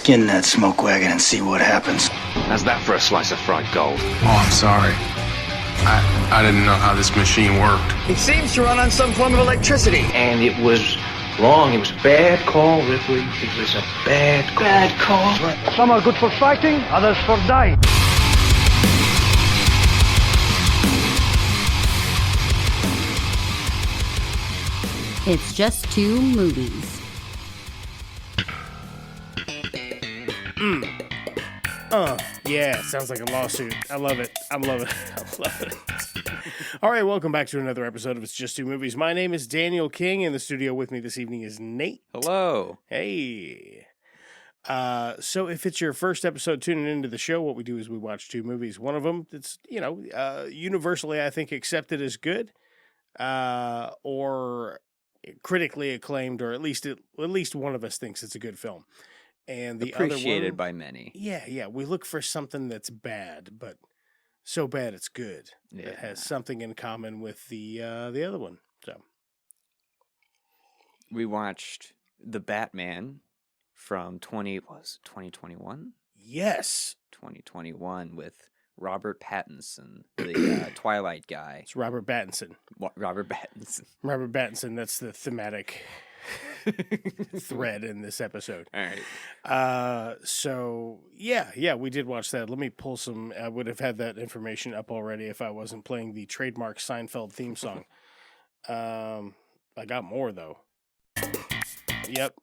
Skin that smoke wagon and see what happens. How's that for a slice of fried gold? Oh, I'm sorry. I didn't know how this machine worked. It seems to run on some form of electricity. And it was wrong. It was a bad call, Ripley. It was a bad call. Some are good for fighting, others for dying. It's just two movies. Yeah, sounds like a lawsuit. I love it. I love it. All right, welcome back to another episode of It's Just Two Movies. My name is Daniel King. In the studio with me this evening is Nate. Hello. Hey. So if it's your first episode tuning into the show, what we do is we watch two movies. One of them that's, universally, I think, accepted as good, or critically acclaimed, or at least one of us thinks it's a good film. And the appreciated other one, by many. Yeah. We look for something that's bad, but so bad it's good. Yeah. It has something in common with the other one. So we watched The Batman from 2021? Yes. 2021 with Robert Pattinson, the Twilight guy. It's Robert Pattinson. Robert Pattinson. Robert Pattinson, that's the thematic thread in this episode. All right. So yeah, we did watch that. Let me pull some. I would have had that information up already if I wasn't playing the trademark Seinfeld theme song. I got more though. Yep,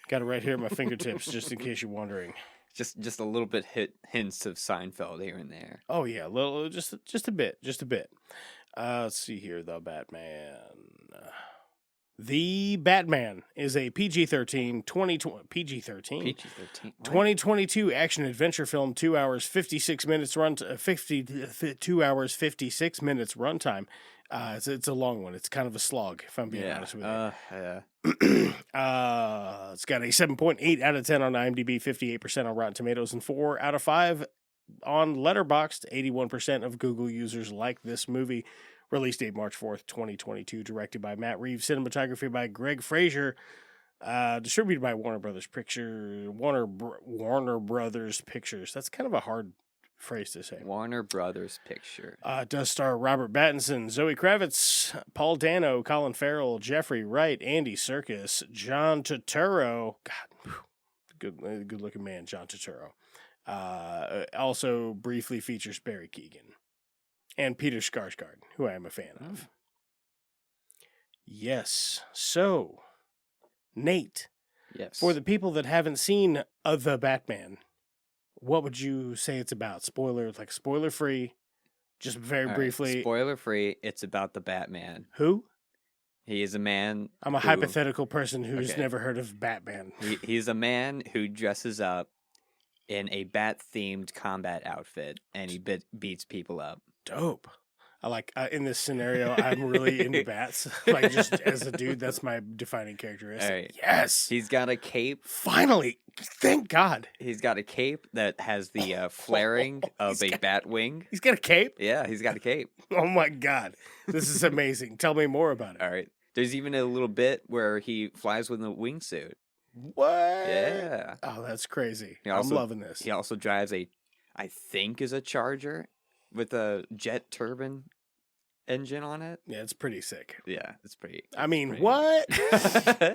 got it right here at my fingertips, just in case you're wondering. Just a little bit hints of Seinfeld here and there. Oh yeah, little, just a bit. Let's see here, The Batman. The Batman is a PG-13 2022 action adventure film, 2 hours 56 minutes 2 hours 56 minutes runtime. It's a long one. It's kind of a slog, if I'm being honest with you. Yeah. It's got a 7.8 out of 10 on IMDb, 58% on Rotten Tomatoes, and 4 out of 5 on Letterboxd. 81% of Google users like this movie. Release date March 4th, 2022. Directed by Matt Reeves. Cinematography by Greg Fraser. Distributed by Warner Brothers Pictures. Warner Brothers Pictures. That's kind of a hard phrase to say. Warner Brothers Picture. Does star Robert Pattinson, Zoe Kravitz, Paul Dano, Colin Farrell, Jeffrey Wright, Andy Serkis, John Turturro. God, good looking man, John Turturro. Also briefly features Barry Keoghan. And Peter Skarsgård, who I am a fan of. Yes. So, Nate. Yes. For the people that haven't seen The Batman, what would you say it's about? Spoiler-free, just very briefly. Spoiler-free, it's about the Batman. Who? He is a man. I'm a hypothetical person who's never heard of Batman. He's a man who dresses up in a bat-themed combat outfit, and he beats people up. Dope. I like, in this scenario, I'm really into bats. Like, just as a dude, that's my defining characteristic. Right. Yes! He's got a cape. Finally! Thank God! He's got a cape that has the flaring of a bat wing. He's got a cape? Yeah, he's got a cape. Oh my God. This is amazing. Tell me more about it. All right. There's even a little bit where he flies with a wingsuit. What? Yeah. Oh, that's crazy. I'm loving this. He also drives I think is a Charger with a jet turbine engine on it. Yeah, it's pretty sick. Yeah, it's pretty. I mean, what?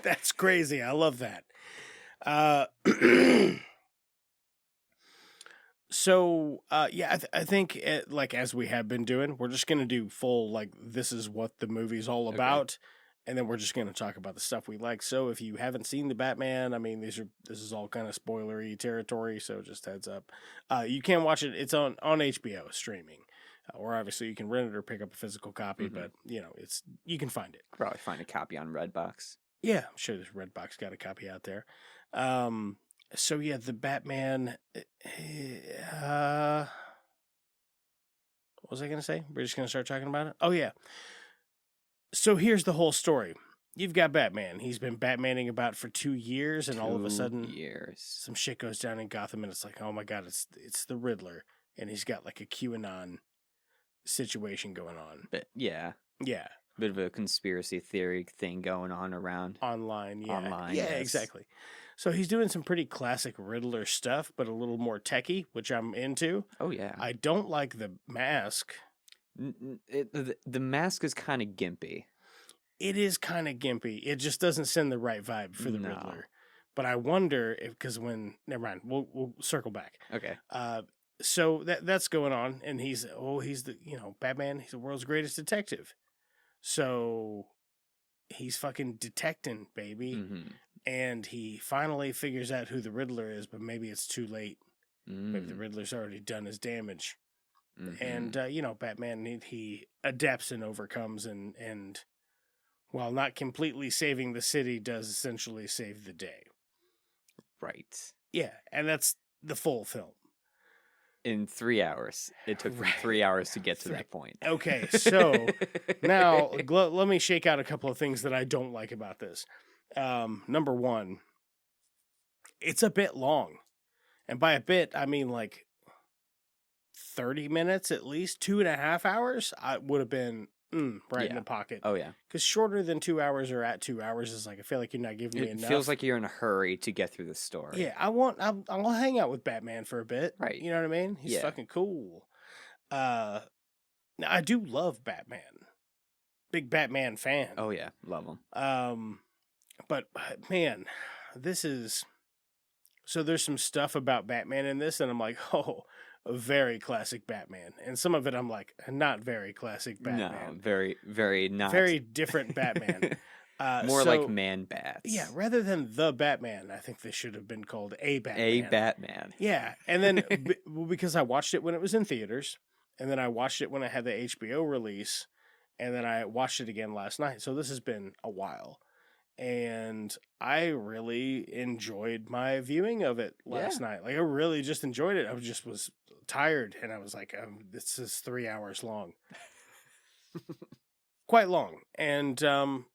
That's crazy. I love that. So, I think, as we have been doing, we're just going to do full, this is what the movie's all about. And then we're just going to talk about the stuff we like. So if you haven't seen The Batman, I mean, this is all kind of spoilery territory, so just heads up. You can watch it. It's on HBO streaming. Or obviously you can rent it or pick up a physical copy, but, you can find it. Probably find a copy on Redbox. Yeah, I'm sure this Redbox got a copy out there. So, yeah, The Batman... what was I going to say? We're just going to start talking about it? Oh, yeah. So here's the whole story. You've got Batman. He's been Batmaning about for 2 years, and all of a sudden, some shit goes down in Gotham, and it's like, oh my God, it's the Riddler, and he's got like a QAnon situation going on. But yeah, bit of a conspiracy theory thing going on around online. Yeah, online. Yeah, yes. Exactly. So he's doing some pretty classic Riddler stuff, but a little more techie, which I'm into. Oh yeah. I don't like the mask. The mask is kind of gimpy. It is kind of gimpy. It just doesn't send the right vibe for the Riddler. But I wonder if, because never mind, we'll circle back. Okay. So that's going on, and he's the Batman. He's the world's greatest detective. So he's fucking detecting, baby, and he finally figures out who the Riddler is. But maybe it's too late. Maybe the Riddler's already done his damage. And Batman he adapts and overcomes, and while not completely saving the city, does essentially save the day. Right. Yeah, and that's the full film. In 3 hours. It took them 3 hours to get to that point. Okay, so now let me shake out a couple of things that I don't like about this. Number one, it's a bit long. And by a bit, I mean like 30 minutes at least, 2.5 hours. I would have been in the pocket. Oh, yeah. Because shorter than 2 hours or at 2 hours is like, I feel like you're not giving me enough. It feels like you're in a hurry to get through the story. Yeah, I'll hang out with Batman for a bit. Right. You know what I mean? He's fucking cool. Now, I do love Batman. Big Batman fan. Oh, yeah. Love him. But, man, this is... So there's some stuff about Batman in this, and I'm like, oh... a very classic Batman. And some of it I'm like, not very classic Batman. No, very, very not. Very different Batman. More like Man-Bats. Yeah, rather than the Batman, I think this should have been called A Batman. A Batman. Yeah, and then because I watched it when it was in theaters, and then I watched it when I had the HBO release, and then I watched it again last night. So this has been a while. And I really enjoyed my viewing of it last night. Like, I really just enjoyed it. I was tired, and I was like, this is 3 hours long. Quite long. And, I'm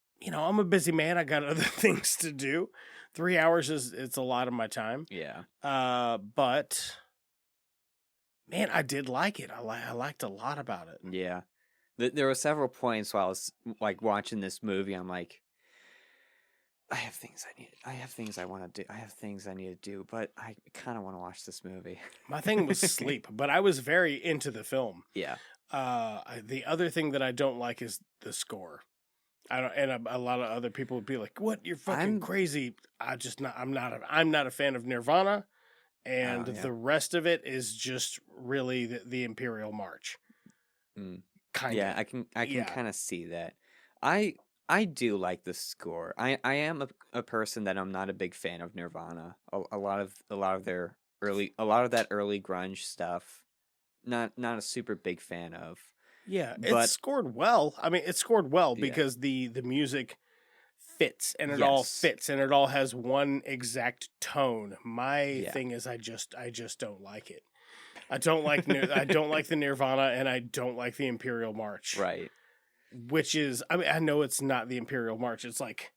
a busy man. I got other things to do. 3 hours it's a lot of my time. Yeah. But, man, I did like it. I liked a lot about it. Yeah. There were several points while I was, like, watching this movie, I'm like, I have things I want to do. I have things I need to do, but I kind of want to watch this movie. My thing was sleep, but I was very into the film. Yeah. The other thing that I don't like is the score. A lot of other people would be like, "What? You're fucking crazy." I'm not a fan of Nirvana, and the rest of it is just really the Imperial March. Kind of. Yeah, I can kind of see that. I do like the score. I am a person that I'm not a big fan of Nirvana. A lot of that early grunge stuff. Not a super big fan of. Yeah, it's scored well. I mean, it's scored well because the music fits and it all fits and it all has one exact tone. My thing is I just don't like it. I don't like the Nirvana and I don't like the Imperial March. Right. Which is, I mean, I know it's not the Imperial March. It's like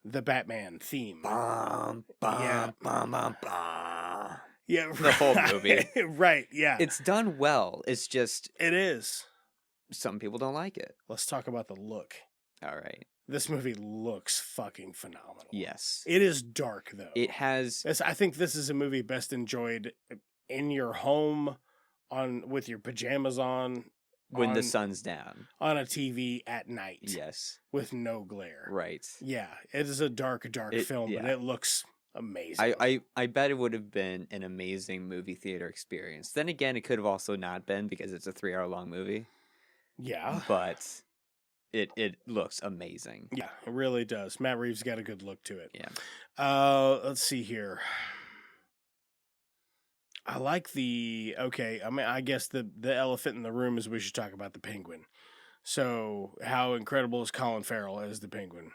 the Batman theme. Bum, bum, Yeah. bum, bum, bum. Yeah, right. The whole movie. Right, yeah. It's done well. It's just... It is. Some people don't like it. Let's talk about the look. All right. This movie looks fucking phenomenal. Yes. It is dark, though. It has... I think this is a movie best enjoyed in your home, with your pajamas on. When the sun's down. On a TV at night. Yes. With no glare. Right. Yeah. It is a dark film, and it looks amazing. I bet it would have been an amazing movie theater experience. Then again, it could have also not been because it's a 3-hour long movie. Yeah. But it looks amazing. Yeah, it really does. Matt Reeves got a good look to it. Yeah. Let's see here. I like I guess the elephant in the room is we should talk about the Penguin. So, how incredible is Colin Farrell as the Penguin?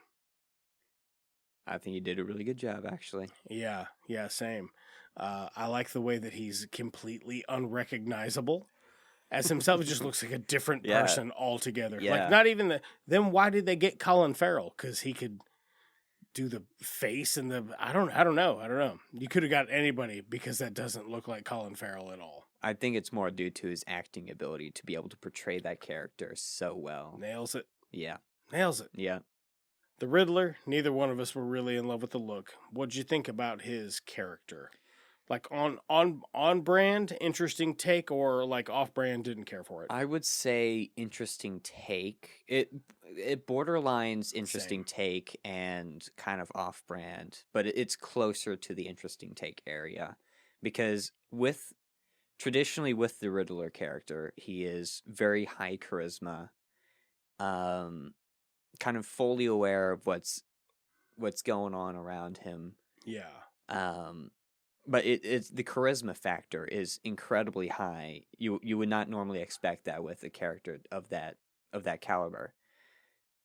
I think he did a really good job, actually. Yeah, same. I like the way that he's completely unrecognizable. As himself, he just looks like a different person altogether. Yeah. Like, not even then why did they get Colin Farrell? Because he could do the face and I don't know. You could have got anybody because that doesn't look like Colin Farrell at all. I think it's more due to his acting ability to be able to portray that character so well. Nails it. Yeah. Nails it. Yeah. The Riddler, neither one of us were really in love with the look. What'd you think about his character? Like on brand, interesting take, or like off brand, didn't care for it? I would say interesting take. It borderlines interesting take and kind of off brand, but it's closer to the interesting take area because traditionally with the Riddler character, he is very high charisma, kind of fully aware of what's going on around him. Yeah. But it's the charisma factor is incredibly high. You would not normally expect that with a character of that caliber.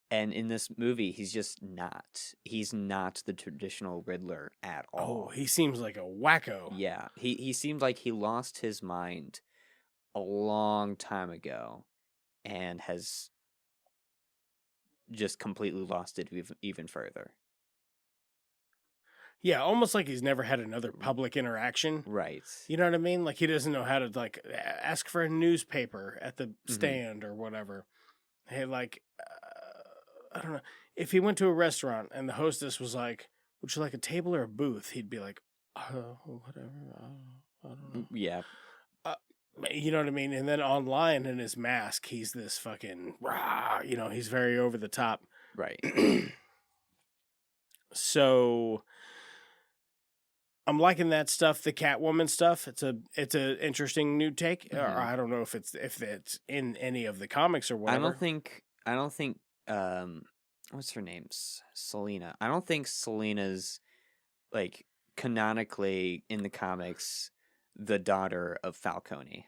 And in this movie, he's just not. He's not the traditional Riddler at all. Oh, he seems like a wacko. Yeah, he seemed like he lost his mind a long time ago, and has just completely lost it even further. Yeah, almost like he's never had another public interaction. Right. You know what I mean? Like he doesn't know how to like ask for a newspaper at the stand or whatever. Hey, like I don't know. If he went to a restaurant and the hostess was like, "Would you like a table or a booth?" He'd be like, "Whatever. I don't know." Yeah. You know what I mean? And then online in his mask, he's this fucking rah. You know, he's very over the top. Right. So I'm liking that stuff. The Catwoman stuff. It's a interesting new take. Or I don't know if it's in any of the comics or whatever. I don't think what's her name? Selena. I don't think Selena's like canonically in the comics the daughter of Falcone.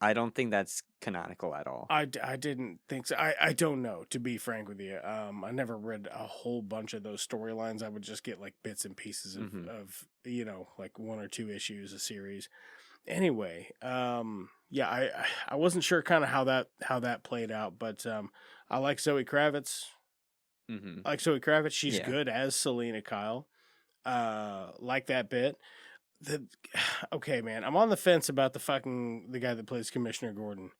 I don't think that's canonical at all. I didn't think so. I don't know, to be frank with you. I never read a whole bunch of those storylines. I would just get like bits and pieces of you know, like 1 or 2 issues a series. Anyway, yeah, I wasn't sure kind of how that played out, but I like Zoe Kravitz. I like Zoe Kravitz. She's good as Selena Kyle. Like that bit. Okay, man, I'm on the fence about the guy that plays Commissioner Gordon.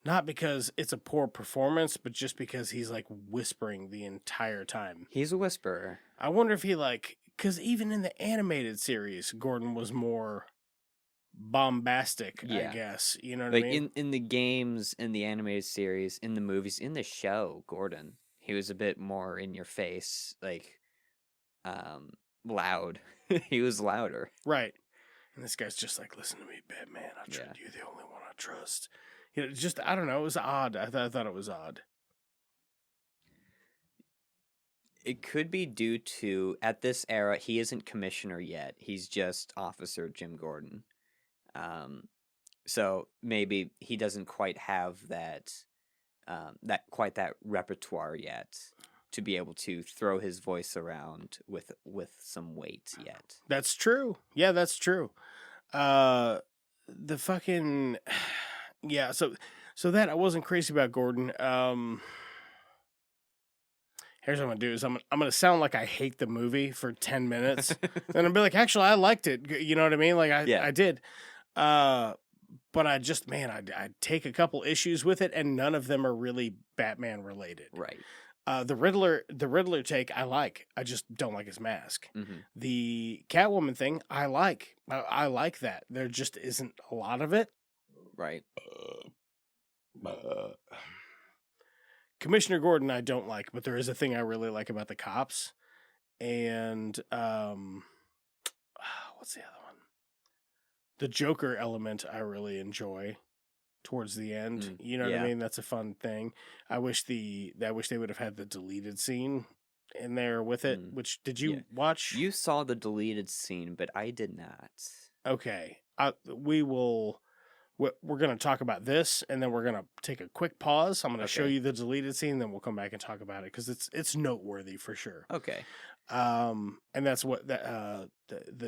Not because it's a poor performance, but just because he's like whispering the entire time. He's a whisperer. I wonder if he because even in the animated series, Gordon was more bombastic, I guess. You know what I mean? In the games, in the animated series, in the movies, in the show, Gordon, he was a bit more in your face, like loud. He was louder. Right. And this guy's just like, "Listen to me, Batman. You're the only one I trust." You know, just, I don't know. It was odd. I thought it was odd. It could be due to, at this era, he isn't commissioner yet. He's just Officer Jim Gordon. So maybe he doesn't quite have that repertoire yet to be able to throw his voice around with some weight yet. That's true. Yeah, that's true. The fucking yeah. So that I wasn't crazy about Gordon. Here's what I'm gonna do: is I'm gonna sound like I hate the movie for 10 minutes, and I'll be like, actually, I liked it. You know what I mean? Like I did. But I just, man, I take a couple issues with it, and none of them are really Batman related. Right. The Riddler take I like. I just don't like his mask. The Catwoman thing I like. I like that. There just isn't a lot of it. Right. Commissioner Gordon I don't like, but there is a thing I really like about the cops. And what's the other one? The Joker element I really enjoy towards the end. You know what I mean? That's a fun thing. I wish they would have had the deleted scene in there with it. Which did you watch? You saw the deleted scene, but I did not. Okay. We're going to talk about this, and then we're going to take a quick pause. I'm going to show you the deleted scene, then we'll come back and talk about it because it's noteworthy for sure. Okay. And that's what the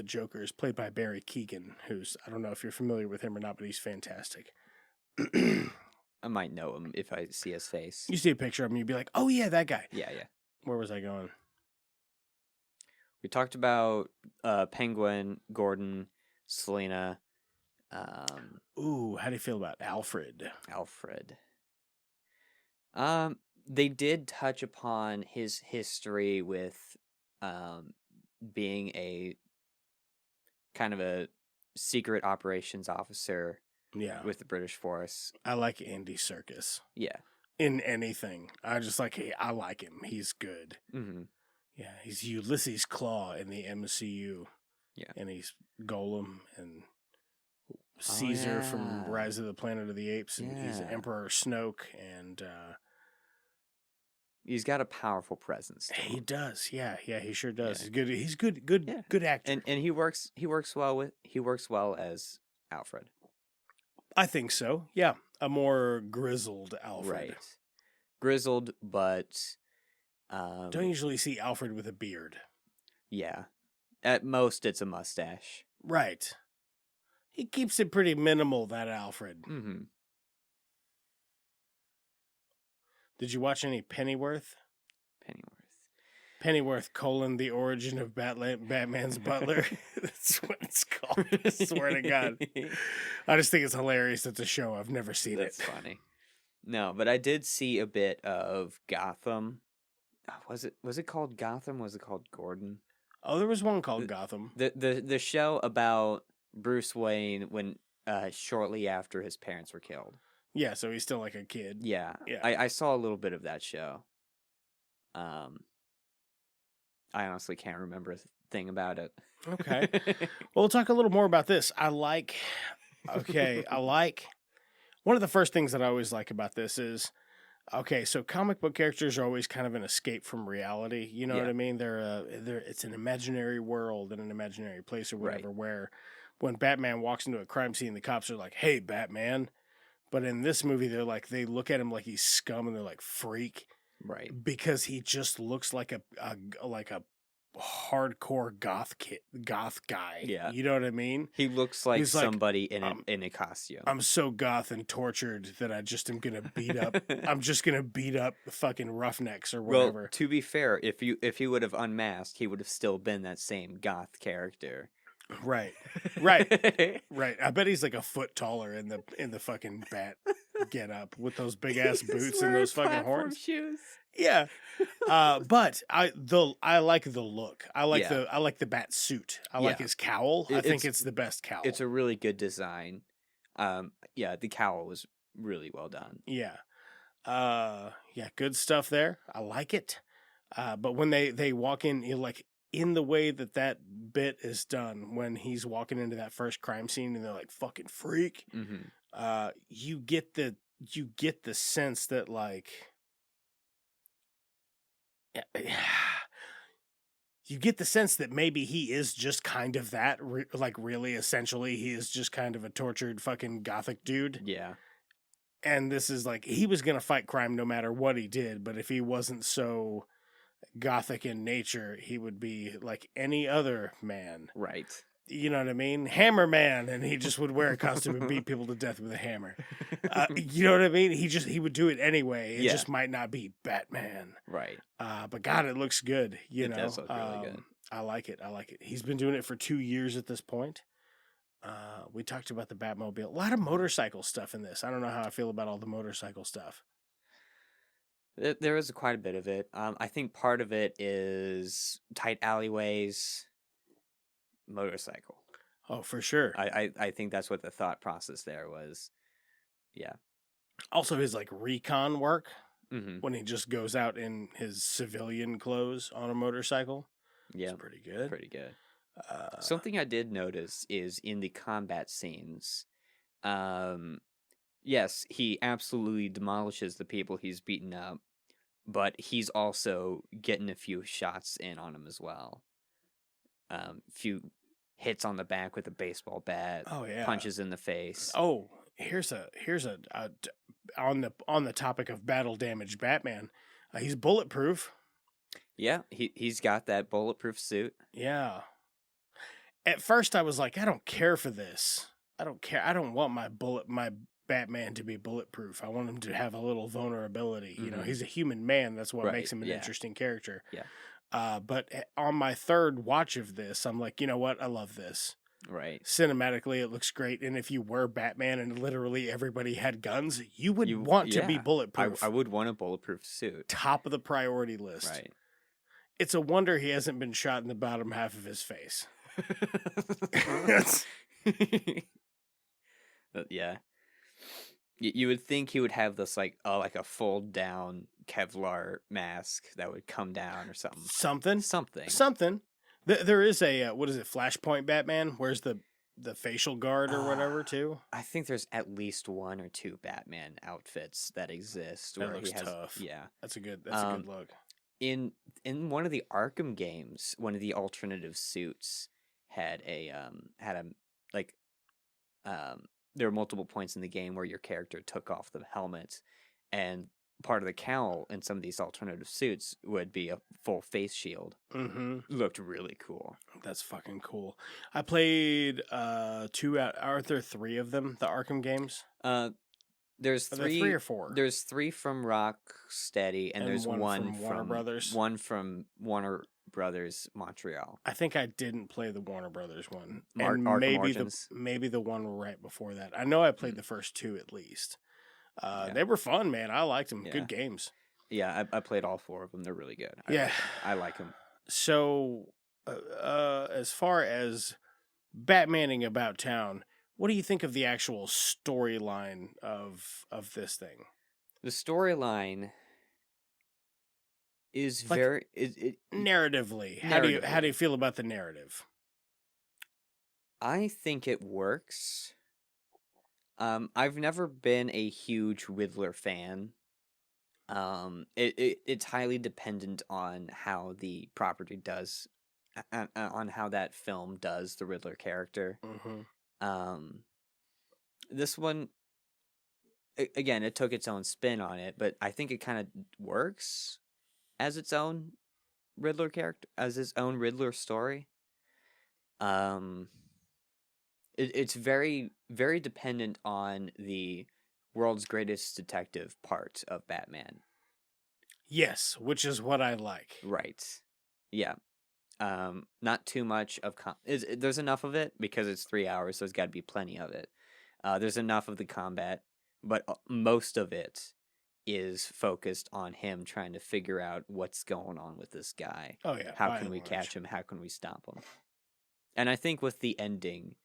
Joker is played by Barry Keoghan, who's, I don't know if you're familiar with him or not, but he's fantastic. I might know him if I see his face. You see a picture of him, you'd be like, "Oh yeah, that guy." Yeah. Where was I going? We talked about Penguin, Gordon, Selena. How do you feel about Alfred? Alfred. They did touch upon his history with being a kind of a secret operations officer Yeah. with the British force. I like Andy Serkis. Yeah. In anything. I just like, hey, I like him. He's good. Mm-hmm. Yeah, he's Ulysses Claw in the MCU. Yeah. And he's Golem and Caesar from Rise of the Planet of the Apes. And he's Emperor Snoke. And he's got a powerful presence to him. he does. Yeah, he sure does. Yeah. He's good. Good actor. And he works well as Alfred. I think so. Yeah, a more grizzled Alfred. Right. Grizzled, but don't usually see Alfred with a beard. Yeah. At most, it's a mustache. Right. He keeps it pretty minimal, that Alfred. Mm-hmm. Did you watch any Pennyworth? Pennyworth, the origin of Batman's butler. That's what it's called. I swear to God. I just think it's hilarious. It's a show. I've never seen it. That's funny. No, but I did see a bit of Gotham. Was it called Gotham? Was it called Gordon? Oh, there was one called Gotham. The show about Bruce Wayne when shortly after his parents were killed. Yeah, so he's still like a kid. Yeah. Yeah. I saw a little bit of that show. I honestly can't remember a thing about it. Okay. Well, we'll talk a little more about this. I like one of the first things that I always like about this is, okay, so comic book characters are always kind of an escape from reality. You know what I mean? It's an imaginary world and an imaginary place or whatever, Right. where when Batman walks into a crime scene, the cops are like, "Hey, Batman." But in this movie, they look at him like he's scum and they're like, "Freak." Right. Because he just looks like a hardcore goth guy. Yeah. You know what I mean? He looks like He's like, somebody in a costume. I'm so goth and tortured that I just am gonna beat up. I'm just gonna beat up fucking roughnecks or whatever. Well, to be fair, if he would have unmasked, he would have still been that same goth character. Right. I bet he's like a foot taller in the fucking bat get up with those big ass boots and those fucking horns. Shoes. Yeah. But I like the look. I like the bat suit. I like his cowl. I think it's the best cowl. It's a really good design. The cowl was really well done. Yeah. Good stuff there. I like it. But when they walk in, like in the way that bit is done, when he's walking into that first crime scene and they're like, "Fucking freak," you get the sense that like, you get the sense that maybe he is just kind of that, like really essentially he is just kind of a tortured fucking gothic dude. Yeah. And this is like, he was going to fight crime no matter what he did, but if he wasn't so gothic in nature, he would be like any other man. Right. You know what I mean? Hammer Man, and he just would wear a costume and beat people to death with a hammer. You know what I mean? He would do it anyway. It just might not be Batman. Right. But God, it looks good. It does look really good. I like it. He's been doing it for 2 years at this point. We talked about the Batmobile. A lot of motorcycle stuff in this. I don't know how I feel about all the motorcycle stuff. There is quite a bit of it. I think part of it is tight alleyways, motorcycle. Oh, for sure. I think that's what the thought process there was. Yeah. Also, his like recon work Mm-hmm. when he just goes out in his civilian clothes on a motorcycle. Yeah. It's pretty good. Pretty good. Something I did notice is in the combat scenes, yes, he absolutely demolishes the people he's beaten up, but he's also getting a few shots in on him as well. Few hits on the back with a baseball bat. Oh yeah. Punches in the face. Oh, here's a on the topic of battle damage Batman. He's bulletproof. Yeah, he's got that bulletproof suit. Yeah. At first, I was like, I don't care for this. I don't care. I don't want my Batman to be bulletproof. I want him to have a little vulnerability. You know, he's a human man. That's what makes him an interesting character. Yeah. But on my third watch of this, I'm like, you know what? I love this. Right. Cinematically, it looks great. And if you were Batman and literally everybody had guns, you would want to be bulletproof. I would want a bulletproof suit. Top of the priority list. Right. It's a wonder he hasn't been shot in the bottom half of his face. Yeah. You would think he would have this like a fold down Kevlar mask that would come down or something. Something. There is a what is it? Flashpoint Batman. Where's the facial guard or whatever too? I think there's at least 1 or 2 Batman outfits that exist. That where looks he has, tough. Yeah, that's a good look. In one of the Arkham games, one of the alternative suits had there were multiple points in the game where your character took off the helmet, and part of the cowl in some of these alternative suits would be a full face shield. Mm-hmm. Looked really cool. That's fucking cool. I played 2 out. Are there 3 of them? The Arkham games? There's 3. 3 or 4. There's 3 from Rocksteady, and there's one from Warner Brothers. One from Warner Brothers Montreal. I think I didn't play the Warner Brothers one, and maybe the one right before that. I know I played the first 2 at least. They were fun, man. I liked them. Yeah. Good games. Yeah, I played all 4 of them. They're really good. I like them. So, as far as Batmaning about town, what do you think of the actual storyline of this thing? The storyline is like, very narratively. How do you feel about the narrative? I think it works. I've never been a huge Riddler fan. It's highly dependent on how the property does, on how that film does the Riddler character. Mm-hmm. This one, again, it took its own spin on it, but I think it kind of works as its own Riddler character, as its own Riddler story. It's very, very dependent on the world's greatest detective part of Batman. Yes, which is what I like. Right. Yeah. Not too much of there's enough of it because it's 3 hours, so there's got to be plenty of it. There's enough of the combat, but most of it is focused on him trying to figure out what's going on with this guy. Oh yeah. How can we catch him? How can we stop him? And I think with the ending,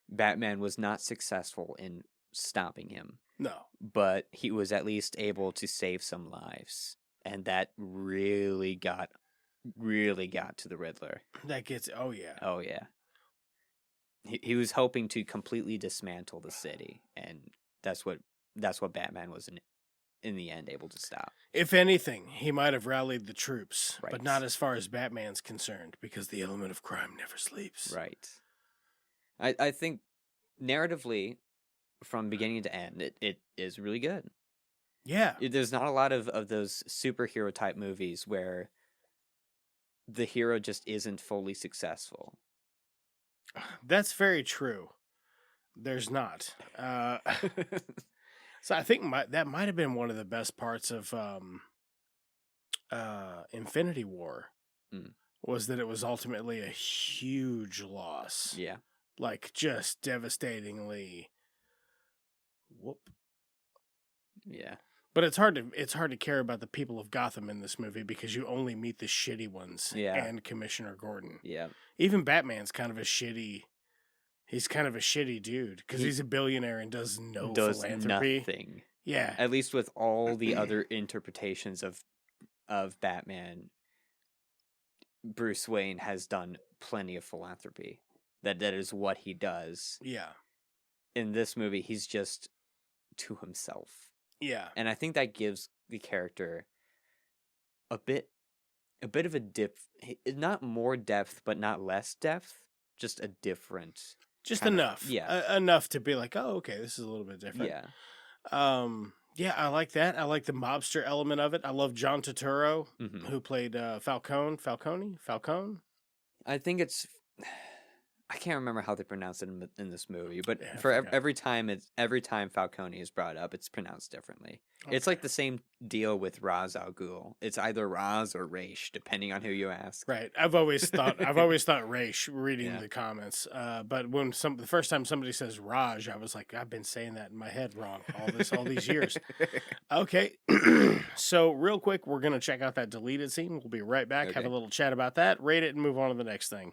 Batman was not successful in stopping him. No. But he was at least able to save some lives. And that really got to the Riddler. That gets, oh yeah. Oh yeah. He was hoping to completely dismantle the city, and that's what Batman was in the end able to stop. If anything, he might have rallied the troops, right. But not as far as Batman's concerned, because the element of crime never sleeps. Right. I think narratively, from beginning to end, it is really good. Yeah. There's not a lot of those superhero type movies where the hero just isn't fully successful. That's very true. There's not. So I think that might have been one of the best parts of Infinity War, was that it was ultimately a huge loss. Yeah. Like, just devastatingly. Whoop. Yeah. But it's hard to care about the people of Gotham in this movie because you only meet the shitty ones. Yeah. And Commissioner Gordon. Yeah. Even Batman's kind of a shitty. He's kind of a shitty dude because he's a billionaire and does philanthropy. Nothing. Yeah. At least with all the other interpretations of Batman, Bruce Wayne has done plenty of philanthropy. That is what he does. Yeah. In this movie, he's just to himself. Yeah. And I think that gives the character a bit of a depth, not more depth, but not less depth, just a different. Just enough. Yeah. Enough to be like, oh, okay, this is a little bit different. Yeah. Yeah, I like that. I like the mobster element of it. I love John Turturro, Mm-hmm. who played Falcone. I think it's I can't remember how they pronounce it in this movie, but Yeah, I for forgot. every time Falcone is brought up, it's pronounced differently. It's Okay. like the same deal with Ra's al Ghul. It's either Raz or Raish, depending on who you ask. Right. I've always thought Raish reading Yeah. the comments. But when the first time somebody says Raj, I was like, I've been saying that in my head wrong all these years. Okay. So real quick, we're gonna check out that deleted scene. We'll be right back, have a Okay. little chat about that, rate it, and move on to the next thing.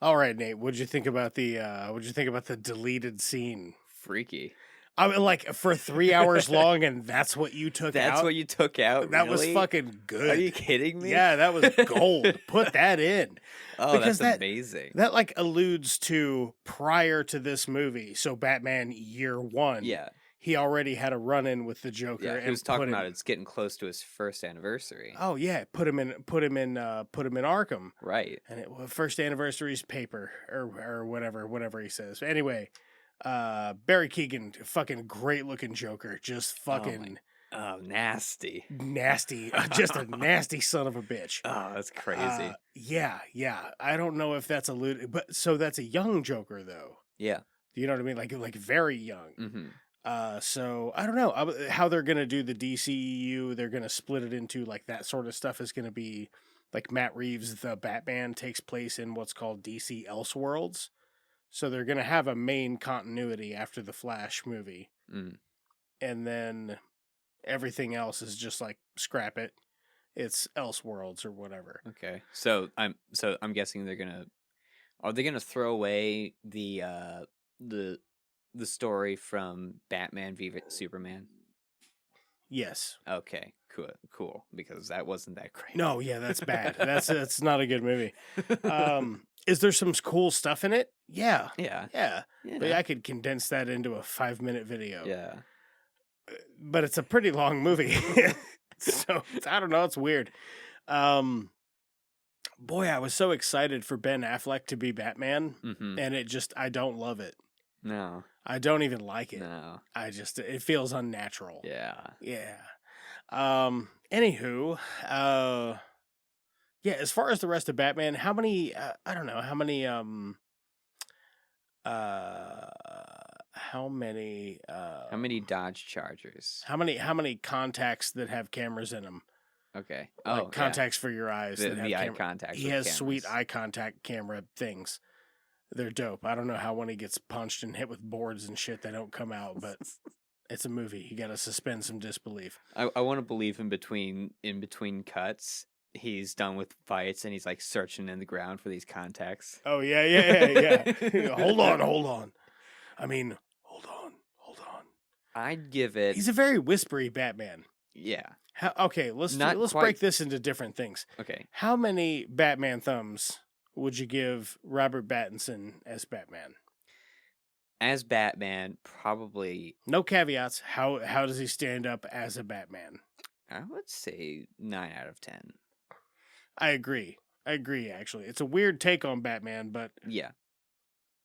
All right, Nate. What'd you think about the deleted scene? Freaky. I mean, like for 3 hours long, and that's what you took out. That's what you took out. That was really? fucking good. Are you kidding me? Yeah, that was gold. Put that in. Oh, Because that's that- amazing. That like alludes to prior to this movie. So Batman Year One. Yeah. He already had a run-in with the Joker. Yeah. and He was talking put him- about it's getting close to his first anniversary. Oh yeah, put him in Arkham. Right. And first anniversary's paper or whatever he says. Anyway, Barry Keoghan, fucking great looking Joker, just fucking Oh, nasty. nasty, just a nasty son of a bitch. Oh, that's crazy. Yeah. I don't know if that's but so that's a young Joker though. Yeah. You know what I mean? Like very young. Mm-hmm. So I don't know how they're gonna do the DCEU. They're gonna split it into like that sort of stuff is gonna be like Matt Reeves' The Batman takes place in what's called DC Elseworlds. So they're gonna have a main continuity after the Flash movie, and then everything else is just like scrap it. It's Elseworlds or whatever. Okay. So I'm guessing are they gonna throw away the story from Batman v Superman? Yes. Okay. Cool. Because that wasn't that great. No. Yeah, that's bad. That's not a good movie. Is there some cool stuff in it? Yeah. Yeah. Yeah. You But know. I could condense that into a 5-minute video. Yeah. But it's a pretty long movie. So I don't know. It's weird. Boy, I was so excited for Ben Affleck to be Batman, Mm-hmm. and I don't love it. No. I don't even like it. No. It feels unnatural. Yeah. Yeah. Anywho, yeah, as far as the rest of Batman, how many, I don't know, how many How many Dodge Chargers? how many contacts that have cameras in them? Okay. Like Oh, contacts for your eyes. The that have eye camera- contacts He with has sweet cameras. eye contact camera things. They're dope. I don't know how when he gets punched and hit with boards and shit, they don't come out, but it's a movie. You got to suspend some disbelief. I want to believe in between cuts, he's done with fights and he's like searching in the ground for these contacts. Oh yeah. Hold on. I mean, hold on. I'd give it. He's a very whispery Batman. Yeah. Okay, let's Not break quite- this into different things. Okay. How many Batman thumbs would you give Robert Pattinson as Batman? As Batman, probably No caveats. How does he stand up as a Batman? I would say 9 out of 10. I agree. Actually, it's a weird take on Batman, but Yeah.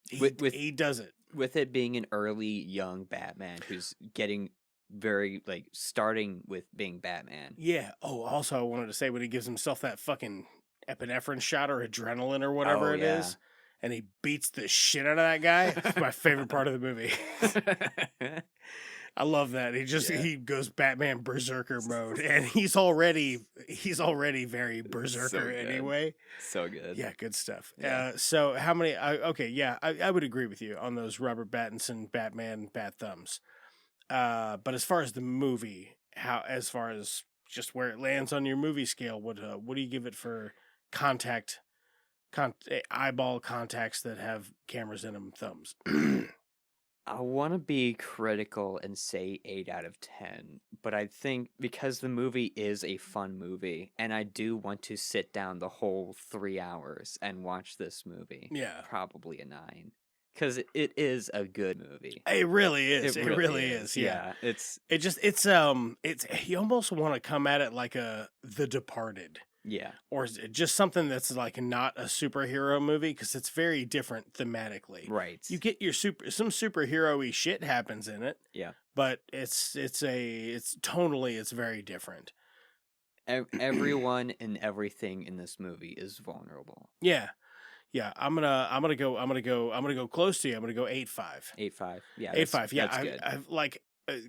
he does it. With it being an early young Batman who's getting very like starting with being Batman. Yeah. Oh, also I wanted to say when he gives himself that fucking epinephrine shot or adrenaline or whatever Oh, it yeah. is, and he beats the shit out of that guy. It's my favorite part of the movie. I love that. He goes Batman berserker mode, and he's already very berserker good. anyway. So good. Yeah, good stuff. Yeah. So how many? Okay, yeah, I would agree with you on those Robert Pattinson Batman bat thumbs. But as far as the movie, as far as just where it lands on your movie scale, what do you give it for eyeball contacts that have cameras in them thumbs? I want to be critical and say 8 out of 10, but I think because the movie is a fun movie and I do want to sit down the whole 3 hours and watch this movie, Yeah. probably a 9. Because it is a good movie. It really is. It really is. Yeah. It's It's you almost want to come at it like The Departed. Yeah. or is it just something that's like not a superhero movie because it's very different thematically. Right. You get your some superhero-y shit happens in it, Yeah. but it's tonally it's very different. Everyone and everything in this movie is vulnerable. Yeah. Yeah, I'm gonna go close to you. I'm gonna go 8.5. 8.5. Yeah. 8.5. Yeah, That's good. I've like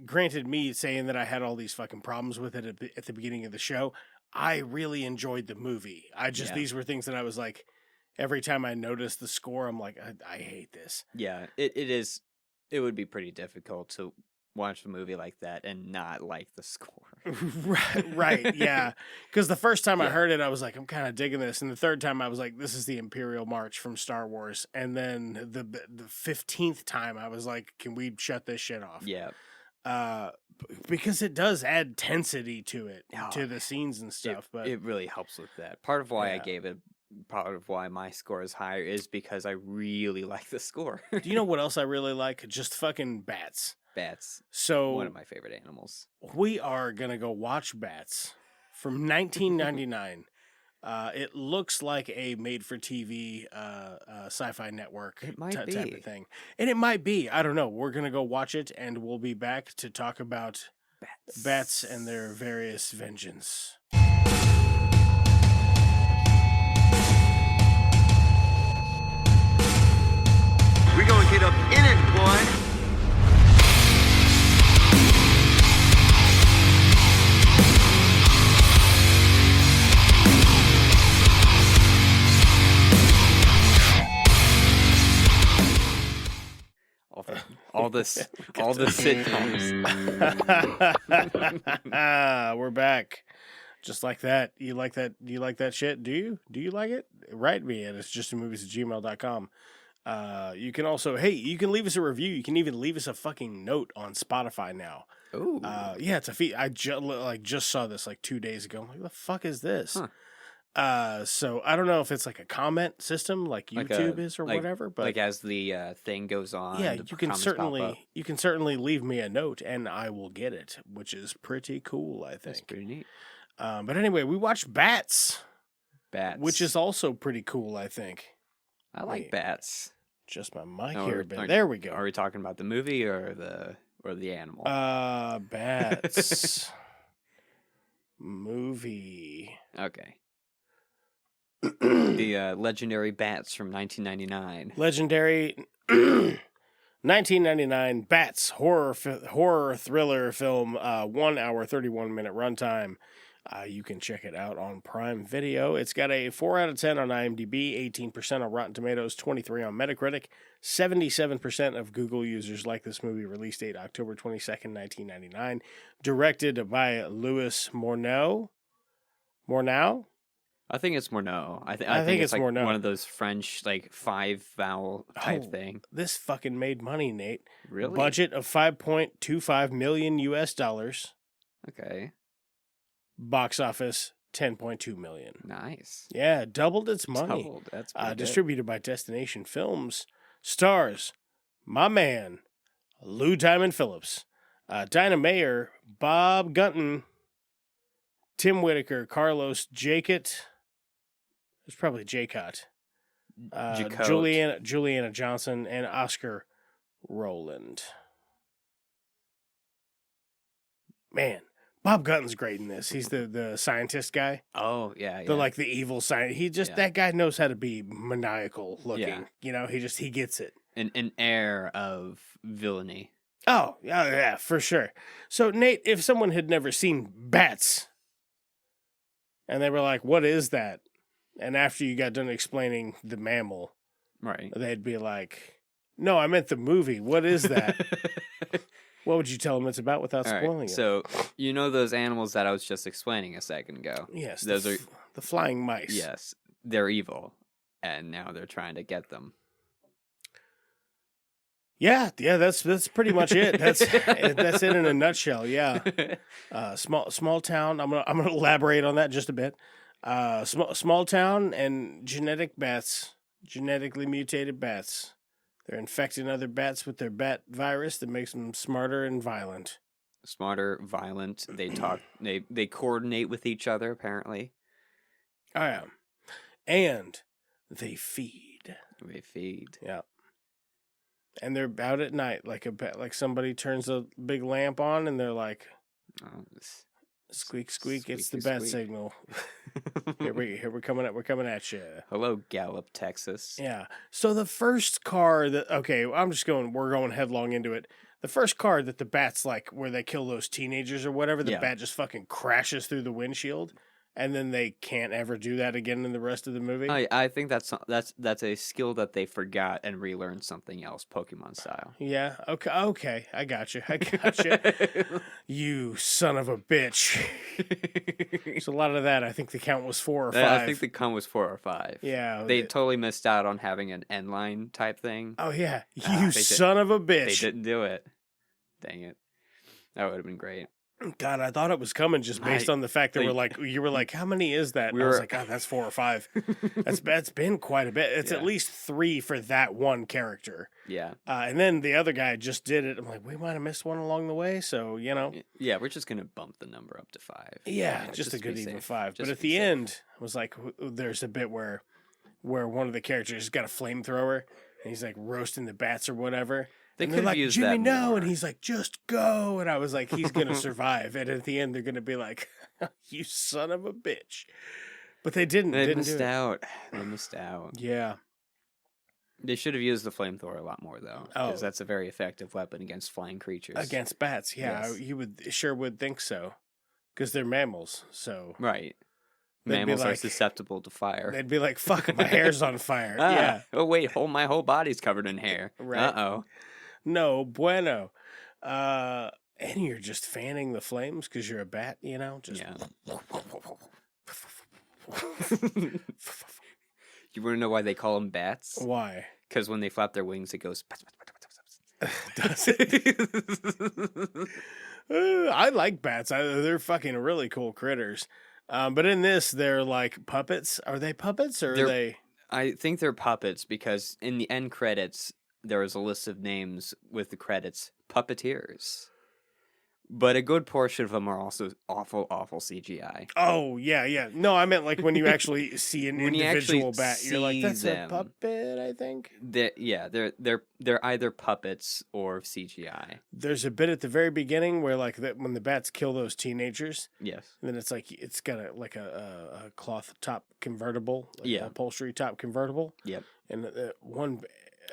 granted me saying that I had all these fucking problems with it at the beginning of the show. I really enjoyed the movie. These were things that I was like, every time I noticed the score, I'm like, I hate this. Yeah, it is. It would be pretty difficult to watch a movie like that and not like the score. right, yeah. Because the first time I heard it, I was like, I'm kind of digging this. And the third time I was like, this is the Imperial March from Star Wars. And then the 15th time I was like, can we shut this shit off? Yeah. Because it does add tensity to it, to the scenes and stuff. But it really helps with that. Part of why I gave it, part of why my score is higher is because I really like the score. Do you know what else I really like? Just fucking bats. Bats. So one of my favorite animals. We are gonna go watch Bats from 1999. It looks like a made-for-TV sci-fi network type of thing, and it might be. I don't know. We're gonna go watch it, and we'll be back to talk about bats and their various vengeance. We're gonna get up in it, boy. All the sitcoms. We're back. Just like that. You like that? Do you like that shit? Do you? Do you like it? Write me at itsjustmovies@gmail.com. You can also, you can leave us a review. You can even leave us a fucking note on Spotify now. Ooh. Yeah, it's a feat. I just saw this like 2 days ago. I'm like, what the fuck is this? Huh. So I don't know if it's like a comment system like YouTube is or whatever, but like as the thing goes on, yeah, you can certainly leave me a note and I will get it, which is pretty cool, I think. That's pretty neat. But anyway, we watched Bats, which is also pretty cool, I think. I like Bats. Just my mic here a bit. There we go. Are we talking about the movie or the animal? Bats movie. Okay. The legendary Bats from 1999. Legendary 1999 Bats horror thriller film, 1 hour 31 minute runtime. You can check it out on Prime Video. It's got a 4 out of 10 on IMDb, 18% on Rotten Tomatoes, 23 on Metacritic. 77% of Google users like this movie. Release date October 22nd, 1999. Directed by Louis Morneau. I think it's Morneau. I think it's like Morneau. One of those French like 5-vowel type thing. This fucking made money, Nate. Really? Budget of $5.25 million US. Okay. Box office $10.2 million. Nice. Yeah, doubled its money. Doubled. That's pretty good. Distributed by Destination Films. Stars my man Lou Diamond Phillips, Dinah Mayer, Bob Gunton, Tim Whitaker, Carlos Jacot. It's probably Jacot. Juliana Johnson, and Oscar Rowland. Man, Bob Gunton's great in this. He's the scientist guy. Oh, yeah. The evil scientist. That guy knows how to be maniacal looking. Yeah. You know, he gets it. An air of villainy. Oh, yeah, for sure. So, Nate, if someone had never seen Bats, and they were like, what is that? And after you got done explaining the mammal, right, they'd be like, no, I meant the movie. What is that? What would you tell them it's about without spoiling it? So, you know those animals that I was just explaining a second ago? Yes. Those are the flying mice. Yes. They're evil. And now they're trying to get them. Yeah, that's pretty much it. That's it in a nutshell. Yeah, small town. I'm gonna elaborate on that just a bit. Small town and genetically mutated bats. They're infecting other bats with their bat virus that makes them smarter and violent. Smarter, violent. They talk. They coordinate with each other. Apparently, Oh, yeah. And they feed. They feed. Yeah. And they're out at night, like somebody turns a big lamp on, and they're like, Oh, squeak, squeak, it's the squeaky bat squeak. signal. We're coming at you. Hello, Gallup, Texas. Yeah. So the first car we're going headlong into it. The first car that the bats like, where they kill those teenagers or whatever, the bat just fucking crashes through the windshield, and then they can't ever do that again in the rest of the movie. I think that's a skill that they forgot and relearned something else, Pokemon style. Yeah. Okay. I got you. You son of a bitch. So a lot of that. I think the count was 4 or 5. I think the count was 4 or 5. Yeah. They totally missed out on having an end line type thing. Oh yeah. You son of a bitch. They didn't do it. Dang it. That would have been great. God, I thought it was coming just based on the fact that you were like, how many is that? And I was like, God, that's 4 or 5. That's been quite a bit. It's at least 3 for that one character. Yeah. And then the other guy just did it. I'm like, we might have missed one along the way. So, Yeah, we're just going to bump the number up to 5. Yeah, just a good even 5. But at the end, it was like, there's a bit where one of the characters has got a flamethrower and he's like roasting the bats or whatever. They and could have like, used Jimmy, that no, more. and he's like, just go. And I was like, he's gonna survive. And at the end, they're gonna be like, you son of a bitch. But they didn't. They didn't missed do it. out. They missed out. Yeah. They should have used the flamethrower a lot more, though, because Oh. that's a very effective weapon against flying creatures. Against bats, yeah, Yes. you would think so, because they're mammals. So Right. They'd be Mammals are like- susceptible to fire. they'd be like, "Fuck, my hair's on fire." Ah, Yeah. Oh, wait. My whole body's covered in hair. Right. Uh-oh. No bueno. And you're just fanning the flames because you're a bat, Just Yeah. You want to know why they call them bats? why? Because when they flap their wings, it goes... Does it? I like bats. They're fucking really cool critters. But in this, they're like puppets. Are they puppets or are They're- they? I think they're puppets because in the end credits, there was a list of names with the credits, puppeteers. But a good portion of them are also awful CGI. Oh yeah. No, I meant like when you actually see an When you actually individual bat, you're like, see that's them. a puppet. I think They're either puppets or CGI. there's a bit at the very beginning where like when the bats kill those teenagers, Yes. and then it's like it's got a cloth top convertible, like Yeah. upholstery top convertible. Yep. And One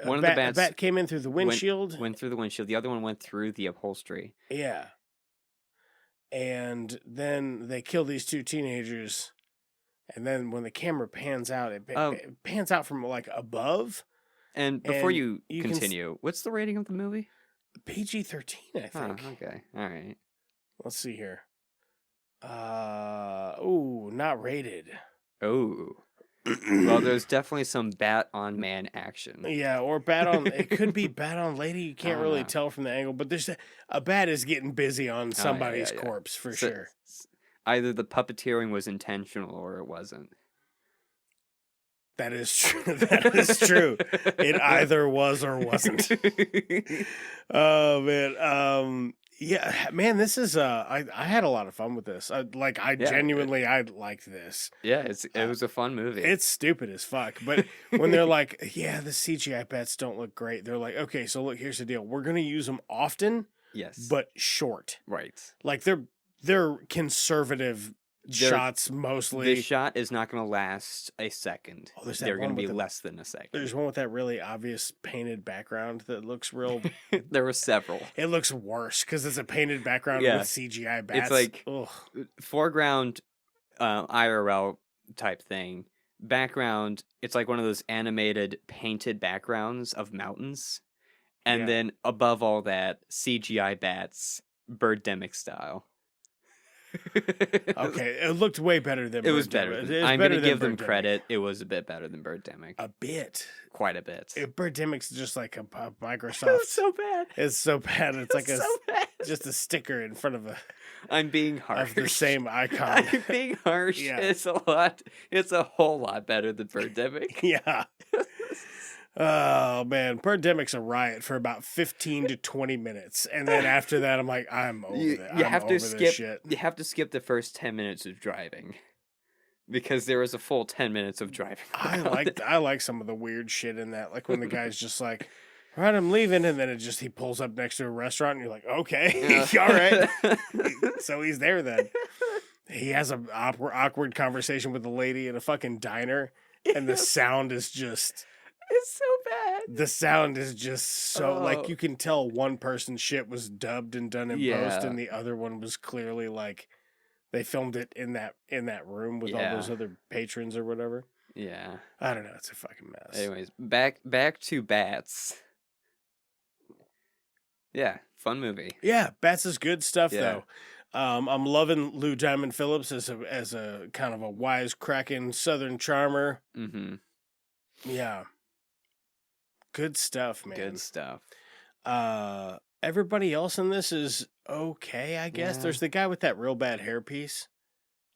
of the a bats bat came in through the windshield. Went through the windshield. The other one went through the upholstery. Yeah. And then they kill these 2 teenagers. And then when the camera pans out, it pans out from like above. And before And you you can continue, what's the rating of the movie? PG-13, I think. Oh, okay. All right. Let's see here. Not rated. Oh. Well, there's definitely some bat on man action. Yeah, or bat on. It could be bat on lady. You can't don't really know. tell from the angle, but there's a bat is getting busy on somebody's yeah. corpse for So- sure. Either the puppeteering was intentional or it wasn't. That is true. That is true. It either was or wasn't. Oh man. Yeah, man. This is. I had a lot of fun with this. I genuinely I liked this. Yeah, it was a fun movie. It's stupid as fuck. But when they're like, yeah, the CGI bats don't look great. They're like, okay, so look, here's the deal. We're gonna use them often, yes, but short. right. Like they're conservative shots mostly. The shot is not going to last a second. Oh, there's that They're going to one be with the- less than a second. There's one with that really obvious painted background that looks real. There were several. It looks worse because it's a painted background Yeah. with CGI bats. It's like ugh. foreground IRL type thing. Background, it's like one of those animated painted backgrounds of mountains. And Yeah. then above all that, CGI bats, Birdemic style. Okay, it looked way better than It was Birdemic. better. It was I'm better going to than give them Birdemic. credit. It was a bit better than Birdemic. A bit. Quite a bit. Birdemic's just like a Microsoft. It was so bad. It's so bad. It's like so bad. just a sticker in front of I'm being harsh. of the same icon. I'm being harsh. Yeah. It's a lot. It's a whole lot better than Birdemic. Yeah. Oh man, Birdemic's a riot for about 15 to 20 minutes, and then after that, I'm like, I'm over You that. you I'm have over to this skip. shit. You have to skip the first 10 minutes of driving. because there was a full 10 minutes of driving. I like some of the weird shit in that. Like when the guy's just like, all right, I'm leaving, and then he pulls up next to a restaurant, and you're like, okay, all right. So he's there then. He has an awkward conversation with the lady in a fucking diner, and the sound is just... It's so bad. The sound is just so... Like, you can tell one person's shit was dubbed and done in post, and the other one was clearly, like, they filmed it in that room with all those other patrons or whatever. Yeah. I don't know. It's a fucking mess. Anyways, back to Bats. Yeah, fun movie. Yeah, Bats is good stuff, though. I'm loving Lou Diamond Phillips as a kind of a wisecracking Southern charmer. Mm-hmm. Yeah. Good stuff, man. Good stuff. Everybody else in this is okay, I guess. Yeah. There's the guy with that real bad hairpiece.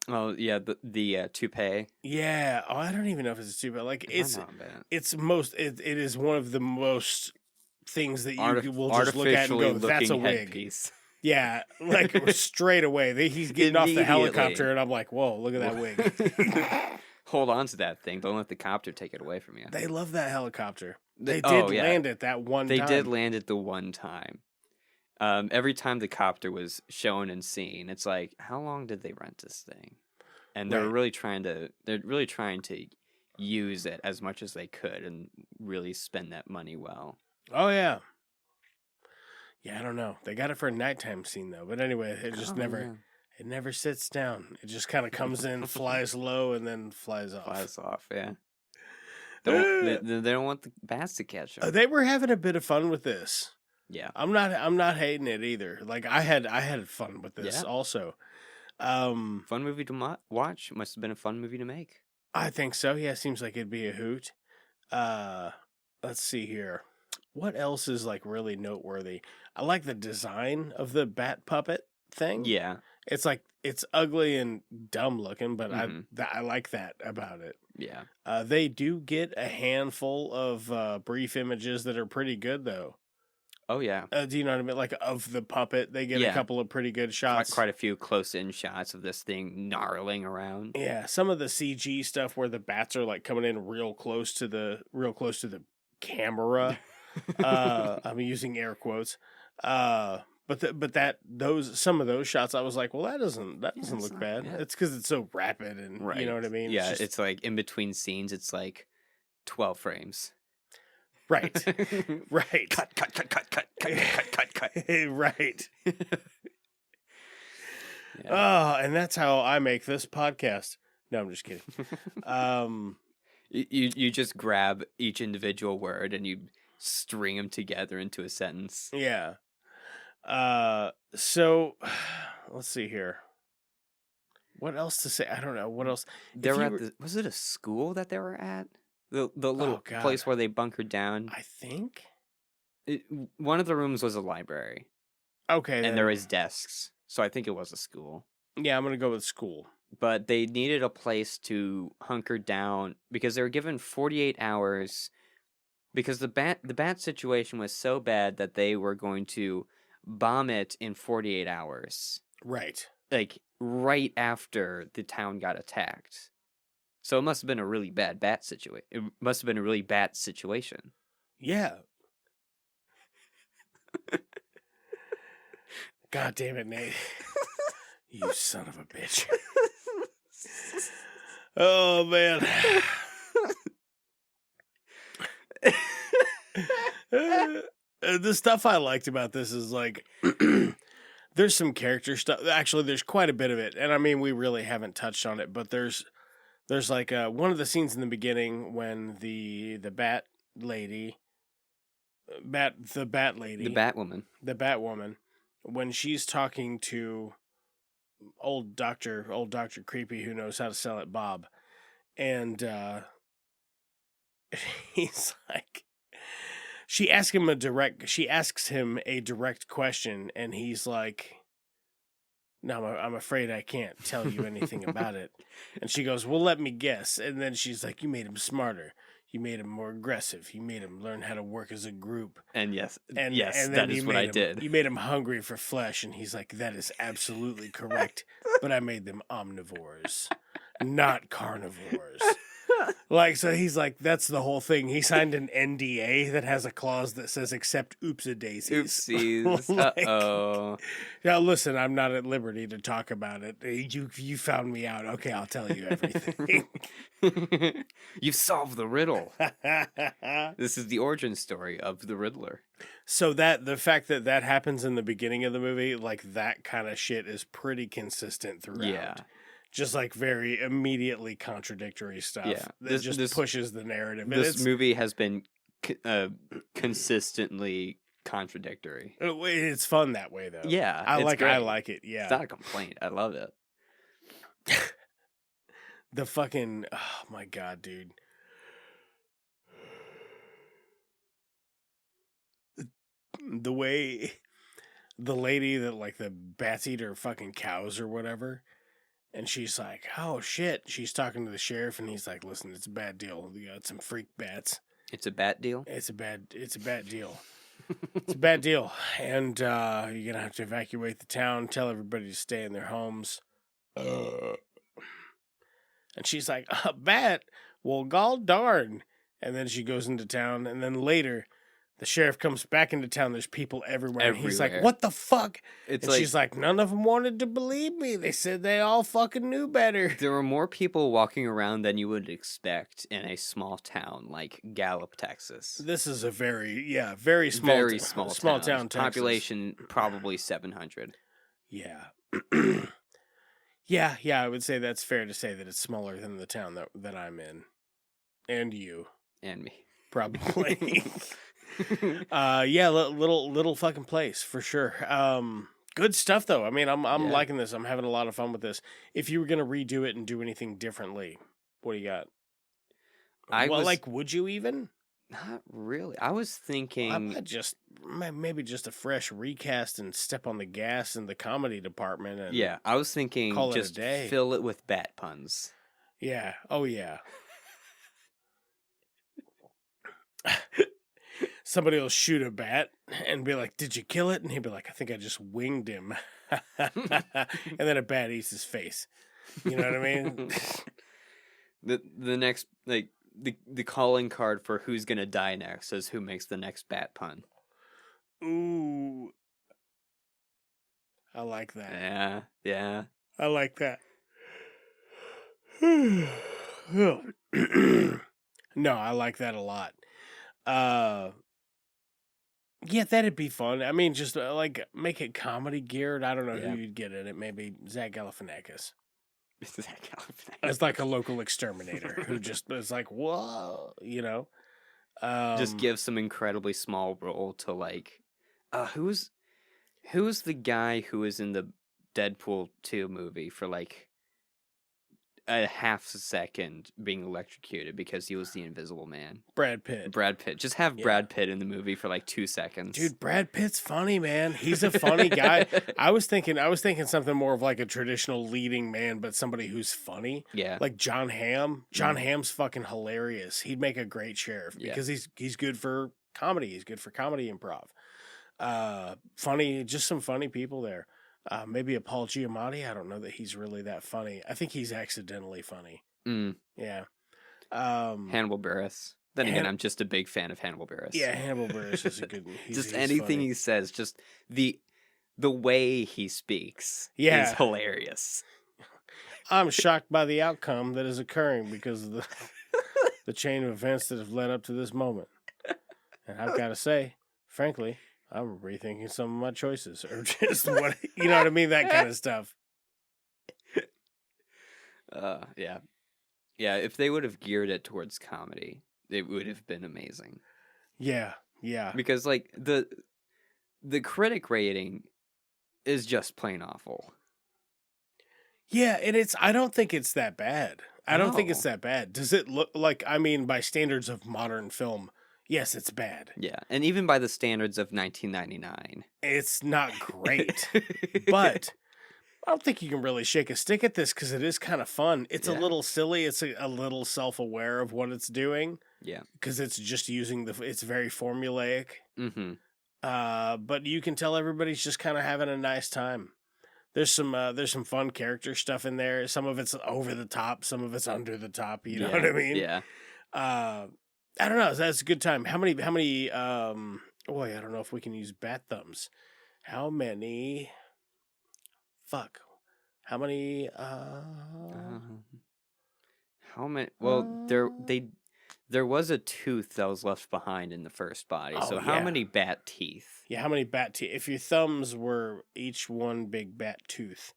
Oh yeah, the toupee. Yeah. Oh, I don't even know if it's a toupee. Like it is one of the most things that you will just look at and go, "That's a wig." Headpiece. Yeah, like straight away. He's getting off the helicopter, and I'm like, "Whoa, look at that wig." Hold on to that thing. Don't let the copter take it away from you. They love that helicopter. They did land it that one time. They did land it the one time. Every time the copter was shown and seen, it's like, how long did they rent this thing? And they're really trying to use it as much as they could and really spend that money well. Oh yeah. Yeah, I don't know. They got it for a nighttime scene though. But anyway, it just it never sits down. It just kind of comes in, flies low, and then flies off. Flies off, yeah. They don't want the bats to catch them. They were having a bit of fun with this. Yeah, I'm not hating it either. Like I had fun with this also. Fun movie to watch. Must have been a fun movie to make. I think so. Yeah, seems like it'd be a hoot. Let's see here. What else is like really noteworthy? I like the design of the bat puppet thing. Yeah, it's like it's ugly and dumb looking, but I like that about it. Yeah. They do get a handful of brief images that are pretty good though. Oh yeah. Do you know what I mean? Like of the puppet, they get a couple of pretty good shots. Quite a few close-in shots of this thing gnarling around. Yeah, some of the CG stuff where the bats are like coming in real close to the camera. I'm using air quotes. But some of those shots, I was like, well, that doesn't look bad. Yeah. It's because it's so rapid and you know what I mean. Yeah, it's like in between scenes, it's like 12 frames. Right. Right. Cut. Right. Oh, and that's how I make this podcast. No, I'm just kidding. You just grab each individual word and you string them together into a sentence. Yeah. So let's see here. What else to say? I don't know. What else? Was it a school that they were at? The little place where they bunkered down. I think one of the rooms was a library. Okay, and there was desks, so I think it was a school. Yeah, I'm gonna go with school. But they needed a place to hunker down because they were given 48 hours. Because the bat situation was so bad that they were going to bomb it in 48 hours. Right. Like right after the town got attacked. So it must have been a really bad bat situation. It must have been a really bad situation. Yeah. God damn it, Nate. You son of a bitch. Oh, man. The stuff I liked about this is like there's some character stuff. Actually, there's quite a bit of it. And I mean, we really haven't touched on it, but there's like one of the scenes in the beginning when the Batwoman, when she's talking to old Dr. Creepy who knows how to sell it, Bob. And he's like, she asks him a direct question, and he's like, no, I'm afraid I can't tell you anything about it. And she goes, well, let me guess. And then she's like, you made him smarter. You made him more aggressive. You made him learn how to work as a group. And yes, that is what I did. You made him hungry for flesh. And he's like, that is absolutely correct. But I made them omnivores. not carnivores. Like, so he's like, that's the whole thing. He signed an NDA that has a clause that says, except oopsie-daisies. Oopsies. Like, Uh-oh. now, listen, I'm not at liberty to talk about it. You found me out. Okay, I'll tell you everything. You've solved the riddle. This is the origin story of the Riddler. So the fact that happens in the beginning of the movie, like that kind of shit is pretty consistent throughout. Yeah. Just like very immediately contradictory stuff. Yeah. That just pushes the narrative. And This movie has been consistently contradictory. It's fun that way, though. Yeah, I it's like great. it. Yeah, It's not a complaint. I love it. the fucking oh my god, dude. The way the lady that like the bats eat her fucking cows or whatever, and she's like, "Oh shit!" She's talking to the sheriff, and he's like, "Listen, it's a bad deal. We got some freak bats. It's a bat deal? It's a bad deal. It's a bad deal, and you're gonna have to evacuate the town. Tell everybody to stay in their homes." And she's like, "A bat? Well, gall darn!" And then she goes into town, and then later, the sheriff comes back into town. There's people everywhere. And he's like, "What the fuck?" It's and she's like, "None of them wanted to believe me. They said they all fucking knew better." There were more people walking around than you would expect in a small town like Gallup, Texas. This is a very small town. Texas. Population probably 700. Yeah. Yeah, I would say that's fair to say that it's smaller than the town that I'm in. And you. And me. Probably. Yeah, little fucking place for sure. Good stuff though. I mean, I'm liking this. I'm having a lot of fun with this. If you were gonna redo it and do anything differently, what do you got? Would you even? Not really. I was thinking I might maybe just a fresh recast and step on the gas in the comedy department. And yeah, I was thinking call it a just day. fill it with bat puns. Yeah. Oh yeah. Somebody will shoot a bat and be like, "Did you kill it?" And he'd be like, "I think I just winged him." And then a bat eats his face. You know what I mean? The next the calling card for who's gonna die next is who makes the next bat pun. Ooh. I like that. Yeah. I like that. No, I like that a lot. Yeah, that'd be fun. I mean, just make it comedy geared. I don't know who you'd get in it. Maybe Zach Galifianakis. Zach Galifianakis. As like a local exterminator who just is like, whoa, you know? Just give some incredibly small role to who's the guy who was in the Deadpool 2 movie for like a half second being electrocuted because he was the Invisible Man? Brad Pitt. Just have Brad Pitt in the movie for like 2 seconds. Dude, Brad Pitt's funny, man. He's a funny guy. I was thinking something more of like a traditional leading man, but somebody who's funny. Yeah. Like John Hamm. John Hamm's fucking hilarious. He'd make a great sheriff because he's good for comedy. He's good for comedy improv. Funny, just some funny people there. Maybe a Paul Giamatti. I don't know that he's really that funny. I think he's accidentally funny. Yeah. Hannibal Buress. Then again, I'm just a big fan of Hannibal Buress. Yeah, Hannibal Buress is a good one. Just anything he says, just the way he speaks is hilarious. I'm shocked by the outcome that is occurring because of the chain of events that have led up to this moment. And I've got to say, frankly, I'm rethinking some of my choices, or just what, you know what I mean? That kind of stuff. Yeah. If they would have geared it towards comedy, it would have been amazing. Yeah. Because like the critic rating is just plain awful. Yeah, and I don't think it's that bad. I don't think it's that bad. Does it look like, I mean, by standards of modern film, yes, it's bad. Yeah, and even by the standards of 1999. It's not great. But I don't think you can really shake a stick at this because it is kind of fun. It's a little silly. It's a little self-aware of what it's doing. Yeah. Because it's just using it's very formulaic. Mm-hmm. But you can tell everybody's just kind of having a nice time. There's some fun character stuff in there. Some of it's over the top, some of it's under the top. You know what I mean? Yeah. I don't know. That's a good time. How many? Boy, I don't know if we can use bat thumbs. How many? Fuck. How many? How many? Well, there was a tooth that was left behind in the first body. Oh, so how yeah. many bat teeth? Yeah, how many bat teeth? If your thumbs were each one big bat tooth,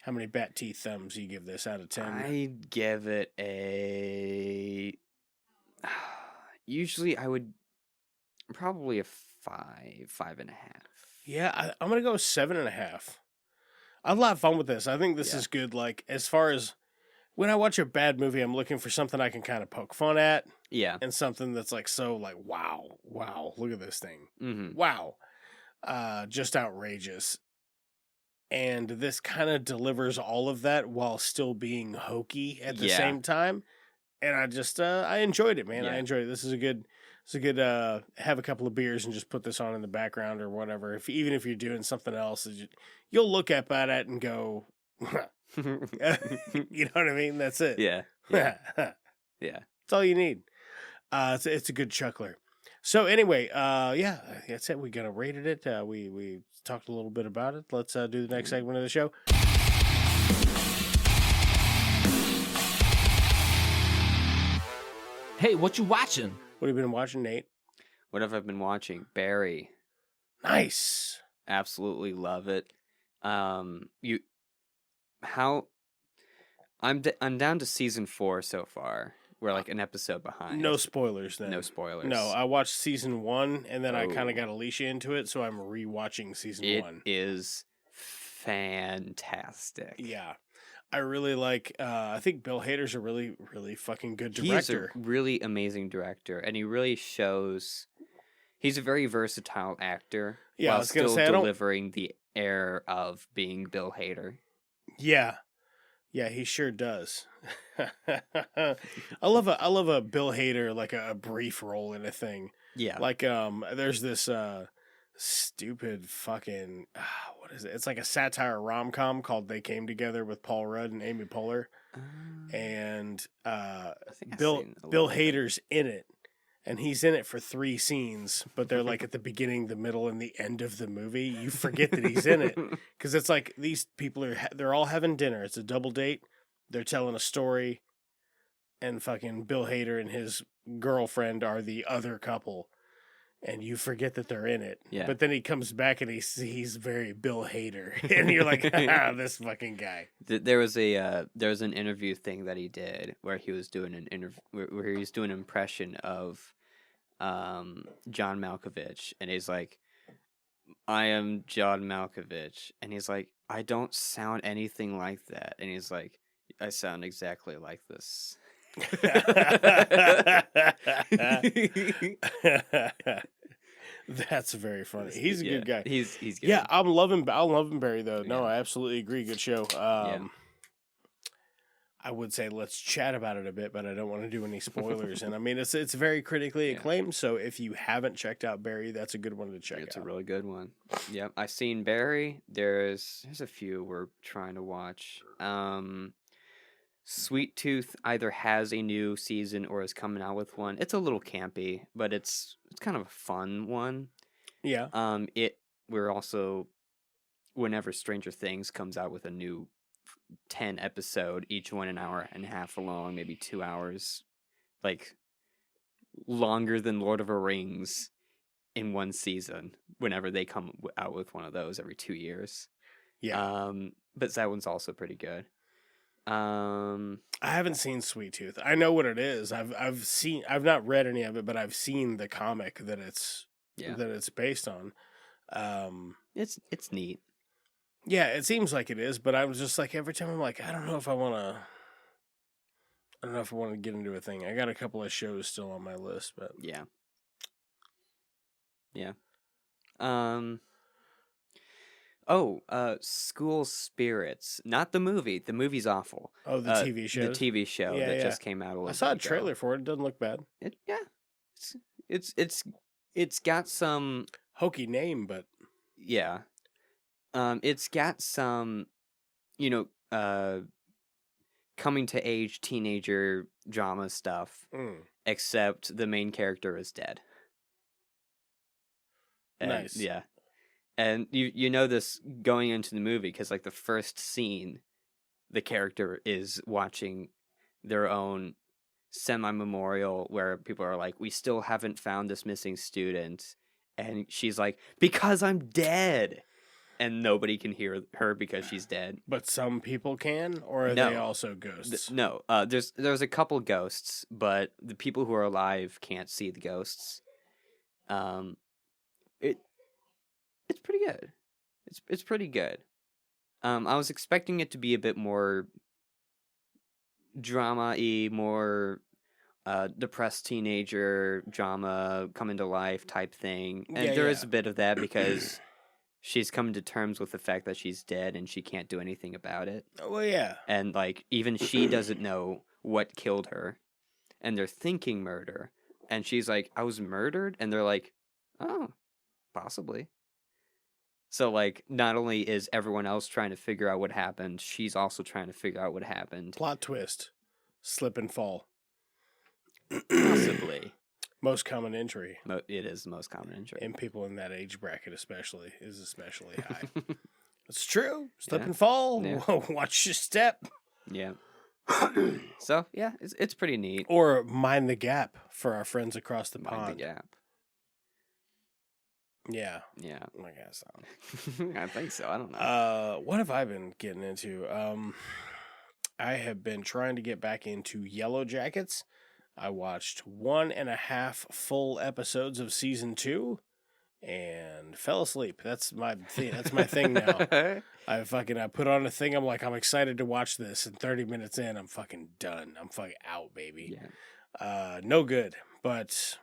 how many bat teeth thumbs do you give this out of 10? I'd give it a. Usually, I would probably a 5.5. Yeah, I'm gonna go 7.5. I had a lot of fun with this. I think this is good. Like, as far as when I watch a bad movie, I'm looking for something I can kind of poke fun at. Yeah. And something that's like so like, wow, look at this thing. Mm-hmm. Wow. Just outrageous. And this kind of delivers all of that while still being hokey at the same time. And I just I enjoyed it, man. Yeah. I enjoyed it. This is a good have a couple of beers and just put this on in the background or whatever. Even if you're doing something else, you'll look up at it and go, you know what I mean? That's it. Yeah. That's all you need. It's a good chuckler. So anyway, that's it. We kind of rated it. We talked a little bit about it. Let's do the next segment of the show. Hey, what you watching? What have you been watching, Nate? What have I been watching? Barry. Nice. Absolutely love it. I'm down to season 4 so far. We're like an episode behind. No spoilers then. No spoilers. No, I watched season 1 and then I kind of got Alicia into it, so I'm rewatching season 1. It is fantastic. Yeah. I really like I think Bill Hader's a really, really fucking good director. He's a really amazing director, and he really shows he's a very versatile actor Yeah, I while was gonna still say, delivering the air of being Bill Hader. Yeah. Yeah, he sure does. I love a Bill Hader, like a brief role in a thing. Yeah. Like there's this stupid fucking what is it? It's like a satire rom-com called They Came Together with Paul Rudd and Amy Poehler. And Bill Hader's in it. And he's in it for 3 scenes, but they're like at the beginning, the middle, and the end of the movie. You forget that he's in it because it's like these people they're all having dinner. It's a double date. They're telling a story, and fucking Bill Hader and his girlfriend are the other couple, and you forget that they're in it. Yeah. But then he comes back and he's very Bill Hader, and you're like, this fucking guy. There was an interview thing that he did where he was doing where he was doing an impression of John Malkovich, and he's like, I am John Malkovich, and he's like, I don't sound anything like that, and he's like, I sound exactly like this. That's very funny. He's a good guy. He's good. Yeah, I'm loving Barry though. No, I absolutely agree. Good show. I would say let's chat about it a bit, but I don't want to do any spoilers. And I mean, it's very critically acclaimed. So if you haven't checked out Barry, that's a good one to check out. It's a really good one. Yep, I've seen Barry. There's a few we're trying to watch. Sweet Tooth either has a new season or is coming out with one. It's a little campy, but it's kind of a fun one. Yeah. We're also, whenever Stranger Things comes out with a new 10 episode, each one an hour and a half long, maybe 2 hours, like longer than Lord of the Rings in one season, whenever they come out with one of those every 2 years. Yeah. But that one's also pretty good. I haven't seen Sweet Tooth. I know what it is. I've not read any of it, but I've seen the comic that it's based on. It's neat. Yeah, it seems like it is, but I was just like, every time I'm like, I don't know if I want to get into a thing. I got a couple of shows still on my list, but yeah. School Spirits. Not the movie. The movie's awful. Oh, the TV show. The TV show just came out a little. I saw a bit trailer ago. for it. It doesn't look bad. It's got some hokey name, but yeah. It's got some coming to age teenager drama stuff, except the main character is dead. And, Nice. Yeah. And you know this going into the movie because like the first scene, the character is watching their own semi-memorial where people are like, we still haven't found this missing student. And she's like, because I'm dead. And nobody can hear her because she's dead. But some people can, or are No. they also ghosts? No, there's a couple ghosts, but the people who are alive can't see the ghosts. It's pretty good. It's pretty good. I was expecting it to be a bit more drama-y, more depressed teenager drama, come into life type thing. And there is a bit of that because she's coming to terms with the fact that she's dead and she can't do anything about it. Well, yeah. And like even she doesn't know what killed her. And they're thinking murder. And she's like, I was murdered? And they're like, oh, possibly. So, like, not only is everyone else trying to figure out what happened, she's also trying to figure out what happened. Plot twist. Slip and fall. Possibly. Most common injury. It is the most common injury. And people in that age bracket especially high. It's true. Slip Yeah. and fall. Yeah. Watch your step. Yeah. So, yeah, it's pretty neat. Or mind the gap for our friends across the pond. Mind the gap. Yeah. Yeah. I guess so. I think so. I don't know. What have I been getting into? I have been trying to get back into Yellow Jackets. I watched 1.5 full episodes of season 2 and fell asleep. That's my thing. That's my thing now. I put on a thing. I'm excited to watch this. And 30 minutes in, I'm fucking done. I'm fucking out, baby. Yeah. No good. But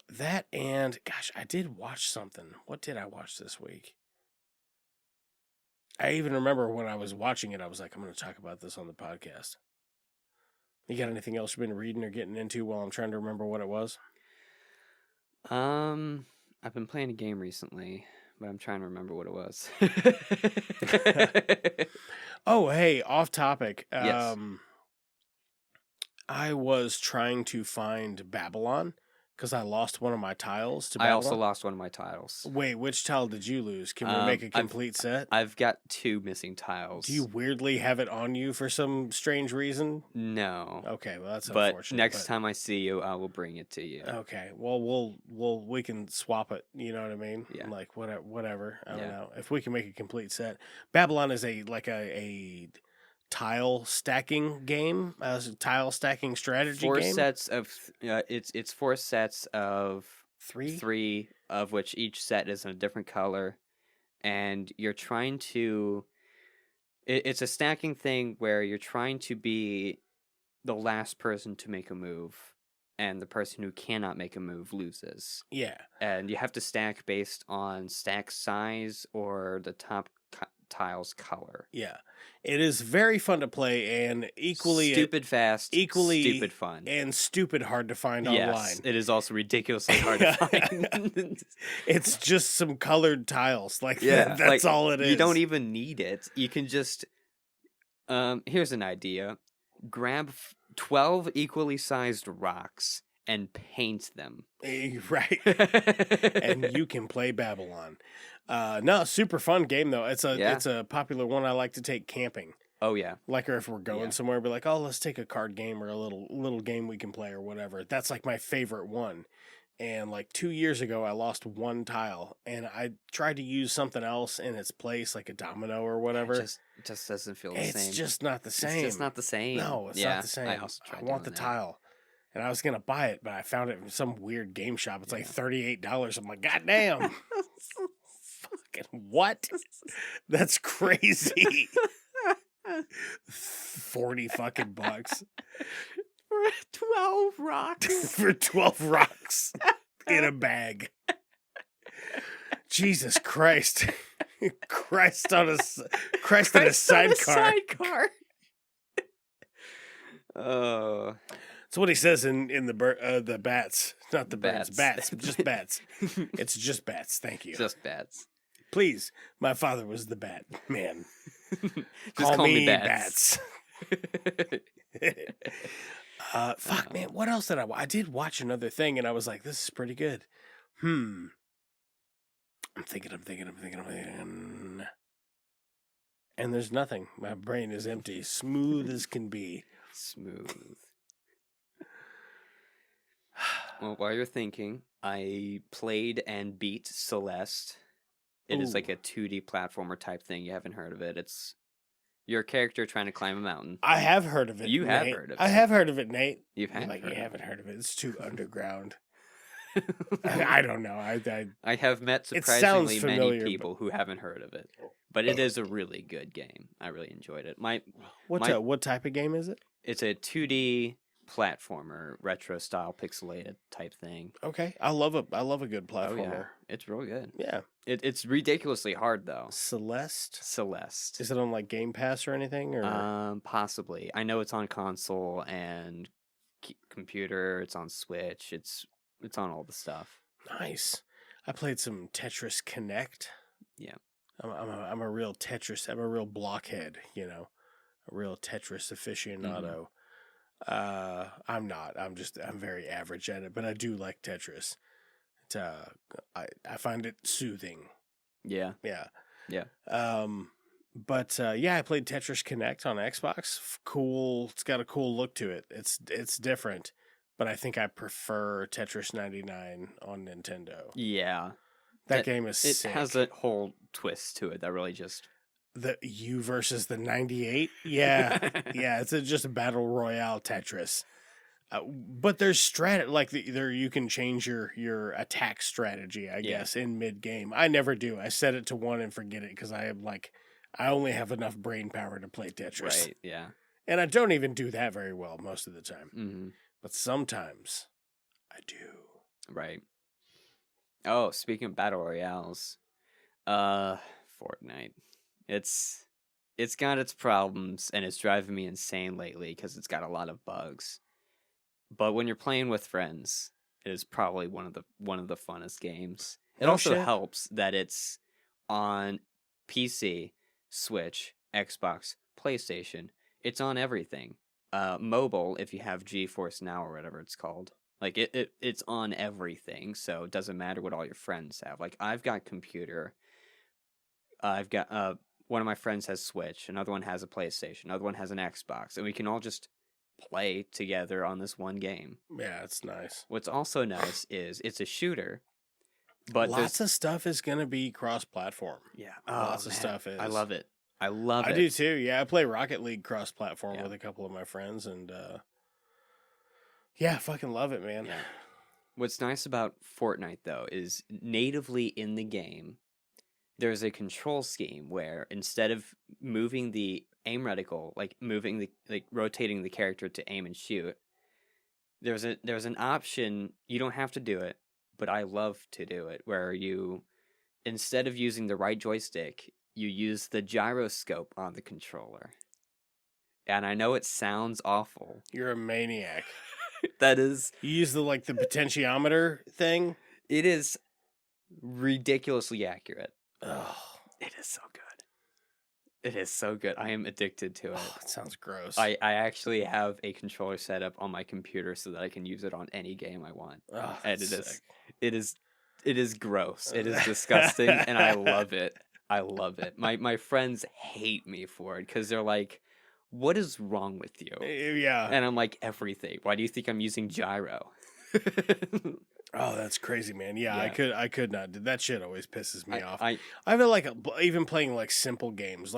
that and gosh, I did watch something. What did I watch this week? I even remember when I was watching it, I was like, I'm going to talk about this on the podcast. You got anything else you've been reading or getting into while I'm trying to remember what it was? I've been playing a game recently, but I'm trying to remember what it was. Oh, hey, off topic. Yes. I was trying to find Babylon because I lost one of my tiles to Babylon. I also lost one of my tiles. Wait, which tile did you lose? Can we make a complete set? I've got 2 missing tiles. Do you weirdly have it on you for some strange reason? No. Okay, well that's but unfortunate. next time I see you, I will bring it to you. Okay, well we can swap it. You know what I mean? Yeah. Like whatever. I don't Yeah. know if we can make a complete set. Babylon is a tile stacking game, tile stacking strategy 4 game. sets of it's 4 sets of 3? 3 of which each set is in a different color, and you're trying to. It's a stacking thing where you're trying to be the last person to make a move, and the person who cannot make a move loses. Yeah. And you have to stack based on stack size or the top tile's color. Yeah. It is very fun to play and equally stupid fast, equally stupid fun, and stupid hard to find yes, online. It is also ridiculously hard to find. It's just some colored tiles. Yeah, that's all it is. You don't even need it. You can just here's an idea. Grab 12 equally sized rocks and paint them. Right. And you can play Babylon. No, super fun game though. It's a popular one I like to take camping. Oh yeah. Like, or if we're going somewhere, be like, oh, let's take a card game or a little game we can play or whatever. That's like my favorite one. And like 2 years ago, I lost one tile, and I tried to use something else in its place, like a domino or whatever. It just doesn't feel the same. It's just not the same. It's just not the same. No, it's not the same. I also tried I want the doing that. tile. And I was going to buy it, but I found it in some weird game shop. It's like $38. I'm like, God damn. Fucking what? That's crazy. 40 fucking bucks. For 12 rocks. For 12 rocks in a bag. Jesus Christ. Christ on a sidecar. Sidecar. Oh. That's what he says in the bats. Not the birds. Bats. Bats. Just bats. It's just bats. Thank you. Just bats. Please, my father was the Batman. Just call me Bats. Fuck, man. What else did I did watch another thing, and I was like, this is pretty good. I'm thinking. And there's nothing. My brain is empty. Smooth as can be. Smooth. Well, while you're thinking, I played and beat Celeste. It is like a 2D platformer type thing. You haven't heard of it. It's you're a character trying to climb a mountain. I have heard of it. You have Nate. heard of it. I have heard of it, Nate. You have like heard you of haven't heard of it. It's too underground. I don't know. I have met surprisingly many people who haven't heard of it, but it is a really good game. I really enjoyed it. What type of game is it? It's a 2D platformer, retro style, pixelated type thing. Okay, I love a good platformer. Oh, yeah. It's real good. Yeah, it's ridiculously hard though. Celeste. Is it on like Game Pass or anything? Or possibly. I know it's on console and computer. It's on Switch. It's on all the stuff. Nice. I played some Tetris Connect. Yeah. I'm a real Tetris. I'm a real blockhead. You know, a real Tetris aficionado. I'm not. I'm very average at it, but I do like Tetris. I find it soothing. Yeah. Yeah. Yeah. But I played Tetris Connect on Xbox. Cool. It's got a cool look to it. It's different, but I think I prefer Tetris 99 on Nintendo. Yeah. That game is sick. It has a whole twist to it that really just the you versus the 98. Yeah. Yeah, it's just a battle royale Tetris. But there's you can change your attack strategy, I guess, in mid game. I never do. I set it to 1 and forget it because I only have enough brain power to play Tetris. Right, yeah. And I don't even do that very well most of the time. Mm-hmm. But sometimes I do. Right. Oh, speaking of battle royales, Fortnite. It's got its problems and it's driving me insane lately because it's got a lot of bugs. But when you're playing with friends, it is probably one of the funnest games. It also helps that it's on PC, Switch, Xbox, PlayStation. It's on everything. Mobile, if you have GeForce Now or whatever it's called. Like it's on everything, so it doesn't matter what all your friends have. Like I've got computer. I've got one of my friends has Switch, another one has a PlayStation, another one has an Xbox, and we can all just play together on this one game. Yeah, it's nice. What's also nice is it's a shooter, but lots of stuff is gonna be cross-platform. Yeah, lots of stuff is. I love it. I do too. Yeah, I play Rocket League cross-platform with a couple of my friends, and I fucking love it, man. Yeah. What's nice about Fortnite though is natively in the game, there's a control scheme where instead of moving the aim reticle, rotating the character to aim and shoot, there's an option. You don't have to do it, but I love to do it, where you, instead of using the right joystick, you use the gyroscope on the controller. And I know it sounds awful. You're a maniac. That is. You use the potentiometer thing? It is ridiculously accurate. Oh, it is so good. It is so good. I am addicted to it. Oh, it sounds gross. I actually have a controller set up on my computer so that I can use it on any game I want. Oh, and it is gross. It is Uh. disgusting, and I love it. I love it. My friends hate me for it because they're like, "What is wrong with you?" Yeah. And I'm like, "Everything. Why do you think I'm using gyro?" Oh, that's crazy, man. Yeah, I could not. That shit always pisses me off. I feel even playing simple games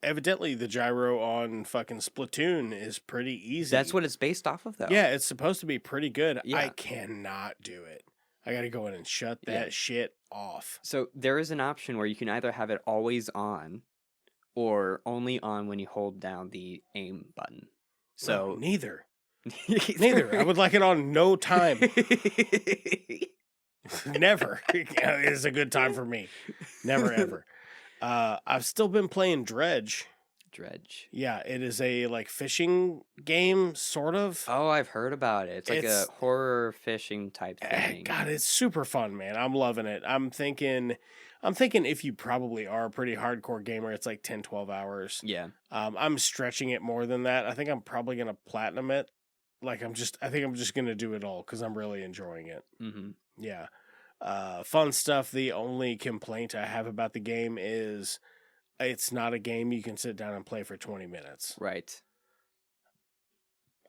evidently the gyro on fucking Splatoon is pretty easy. That's what it's based off of, though. Yeah, it's supposed to be pretty good. Yeah. I cannot do it. I got to go in and shut that shit off. So there is an option where you can either have it always on, or only on when you hold down the aim button. So neither. Neither. I would like it on no time. Never is a good time for me. Never ever. I've still been playing Dredge. Yeah, it is a fishing game, sort of. Oh, I've heard about it. It's like a horror fishing type thing. God, it's super fun, man. I'm loving it. I'm thinking I'm thinking if you probably are a pretty hardcore gamer, it's like 10, 12 hours. Yeah. I'm stretching it more than that. I think I'm probably going to platinum it. Like I think I'm just going to do it all because I'm really enjoying it. Mm-hmm. Yeah. Fun stuff. The only complaint I have about the game is it's not a game you can sit down and play for 20 minutes. Right.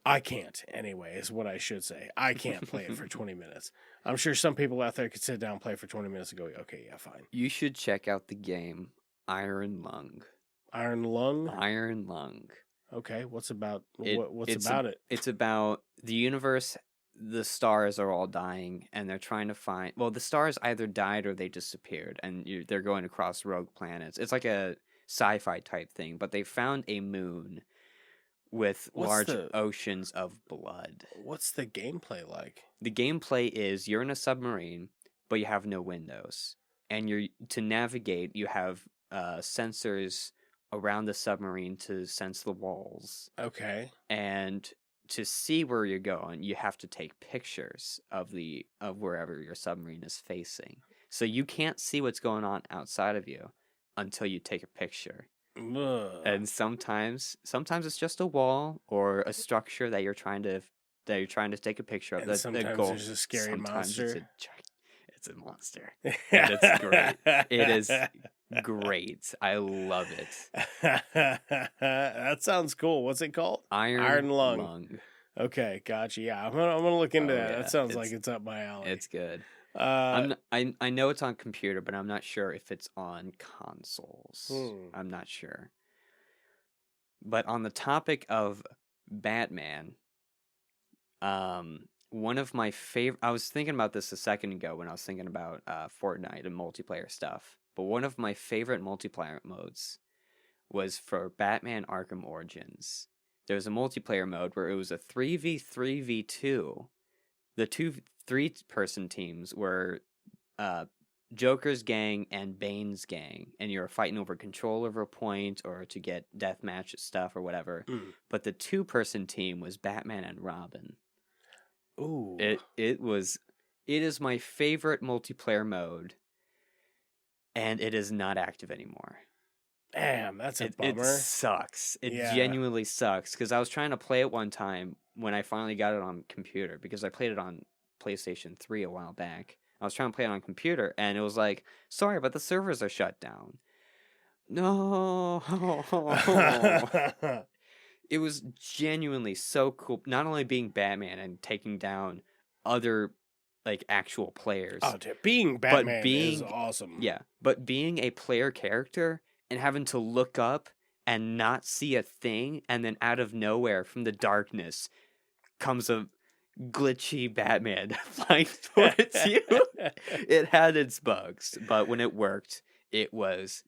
I can't, anyway, is what I should say. I can't play it for 20 minutes. I'm sure some people out there could sit down and play for 20 minutes and go, okay, yeah, fine. You should check out the game Iron Lung. Iron Lung? Iron Lung. Okay, what's about it? It's about the universe. The stars are all dying, and they're trying to find... Well, the stars either died or they disappeared, and they're going across rogue planets. It's like a sci-fi type thing, but they found a moon with large oceans of blood. What's the gameplay like? The gameplay is you're in a submarine, but you have no windows. And to navigate, you have sensors around the submarine to sense the walls. Okay. And to see where you're going, you have to take pictures of wherever your submarine is facing. So you can't see what's going on outside of you until you take a picture. Ugh. And sometimes it's just a wall or a structure that you're trying to take a picture of. And sometimes there's a scary monster. It's a monster. And it's great. It is great. I love it. That sounds cool. What's it called? Iron Lung. Okay, gotcha. Yeah, I'm gonna look into that. Yeah. That sounds like it's up my alley. It's good. I know it's on computer, but I'm not sure if it's on consoles. I'm not sure. But on the topic of Batman, one of my favorite... I was thinking about this a second ago when I was thinking about Fortnite and multiplayer stuff. But one of my favorite multiplayer modes was for Batman Arkham Origins. There was a multiplayer mode where it was a 3v3v2. The 3-person teams were Joker's gang and Bane's gang, and you're fighting over control over a point or to get deathmatch stuff or whatever. But the 2-person team was Batman and Robin. Ooh. It is my favorite multiplayer mode, and it is not active anymore. Damn, that's a bummer. It sucks. It genuinely sucks, because I was trying to play it one time when I finally got it on computer, because I played it on PlayStation 3 a while back. I was trying to play it on computer, and it was like, sorry, but the servers are shut down. No. It was genuinely so cool, not only being Batman and taking down other like actual players. Oh, dude, being Batman is awesome. Yeah, but being a player character and having to look up and not see a thing, and then out of nowhere from the darkness comes a glitchy Batman flying towards you. It had its bugs, but when it worked, it was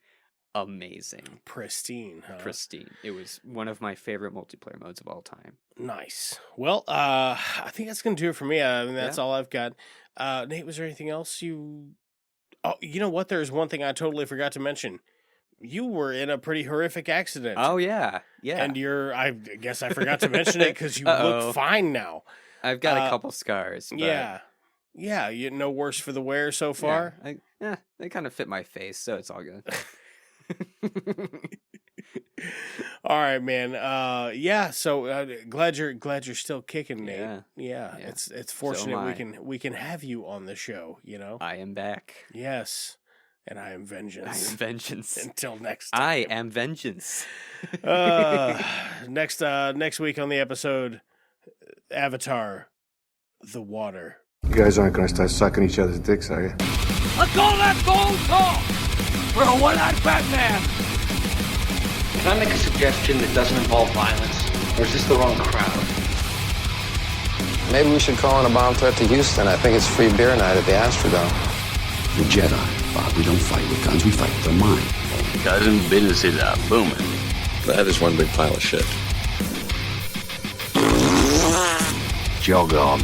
amazing. Pristine, huh? Pristine. It was one of my favorite multiplayer modes of all time. Nice. Well, I think that's going to do it for me. That's all I've got. Nate, was there anything else you... Oh, you know what? There's one thing I totally forgot to mention. You were in a pretty horrific accident. Oh, yeah. Yeah. And I guess I forgot to mention it because you look fine now. I've got a couple scars. But... Yeah. Yeah, you no worse for the wear so far? Yeah, they kind of fit my face, so it's all good. All right, man. So glad you're still kicking, Nate. Yeah. It's fortunate So we can have you on the show, you know. I am back. Yes. And I am vengeance. I am vengeance. Until next time. I am vengeance. Next week on the episode, Avatar, The Water. You guys aren't going to start sucking each other's dicks, are you? Let's all that gold talk! We're a one-eyed Batman! Can I make a suggestion that doesn't involve violence? Or is this the wrong crowd? Maybe we should call in a bomb threat to Houston. I think it's free beer night at the Astrodome. The Jedi, Bob. We don't fight with guns, we fight with our mind. Cousin, businesses are booming. That is one big pile of shit. Jog on.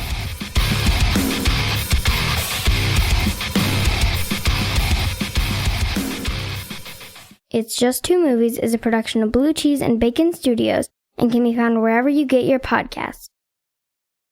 It's Just Two Movies is a production of Blue Cheese and Bacon Studios and can be found wherever you get your podcasts.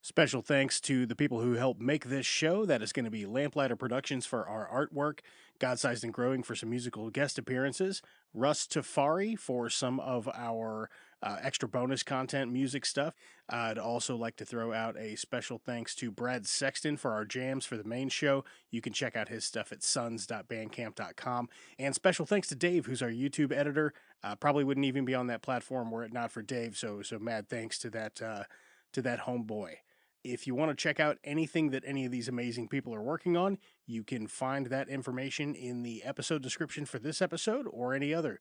Special thanks to the people who helped make this show. That is going to be Lamplighter Productions for our artwork, God-Sized and Growing for some musical guest appearances, Russ Tafari for some of our extra bonus content music stuff. I'd also like to throw out a special thanks to Brad Sexton for our jams for the main show. You can check out his stuff at sons.bandcamp.com. And special thanks to Dave, who's our YouTube editor. Probably wouldn't even be on that platform were it not for Dave, so mad thanks to that homeboy. If you want to check out anything that any of these amazing people are working on, you can find that information in the episode description for this episode or any other.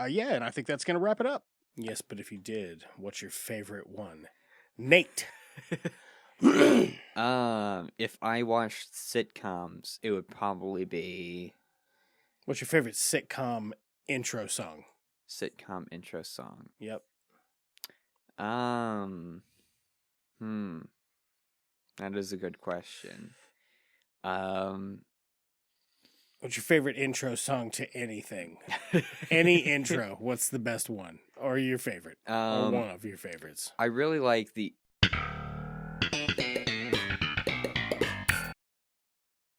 Yeah, and I think that's going to wrap it up. Yes, but if you did, what's your favorite one? Nate. If I watched sitcoms, it would probably be... What's your favorite sitcom intro song? Sitcom intro song. Yep. That is a good question. What's your favorite intro song to anything? Any intro. What's the best one? Or your favorite? Or one of your favorites? I really like the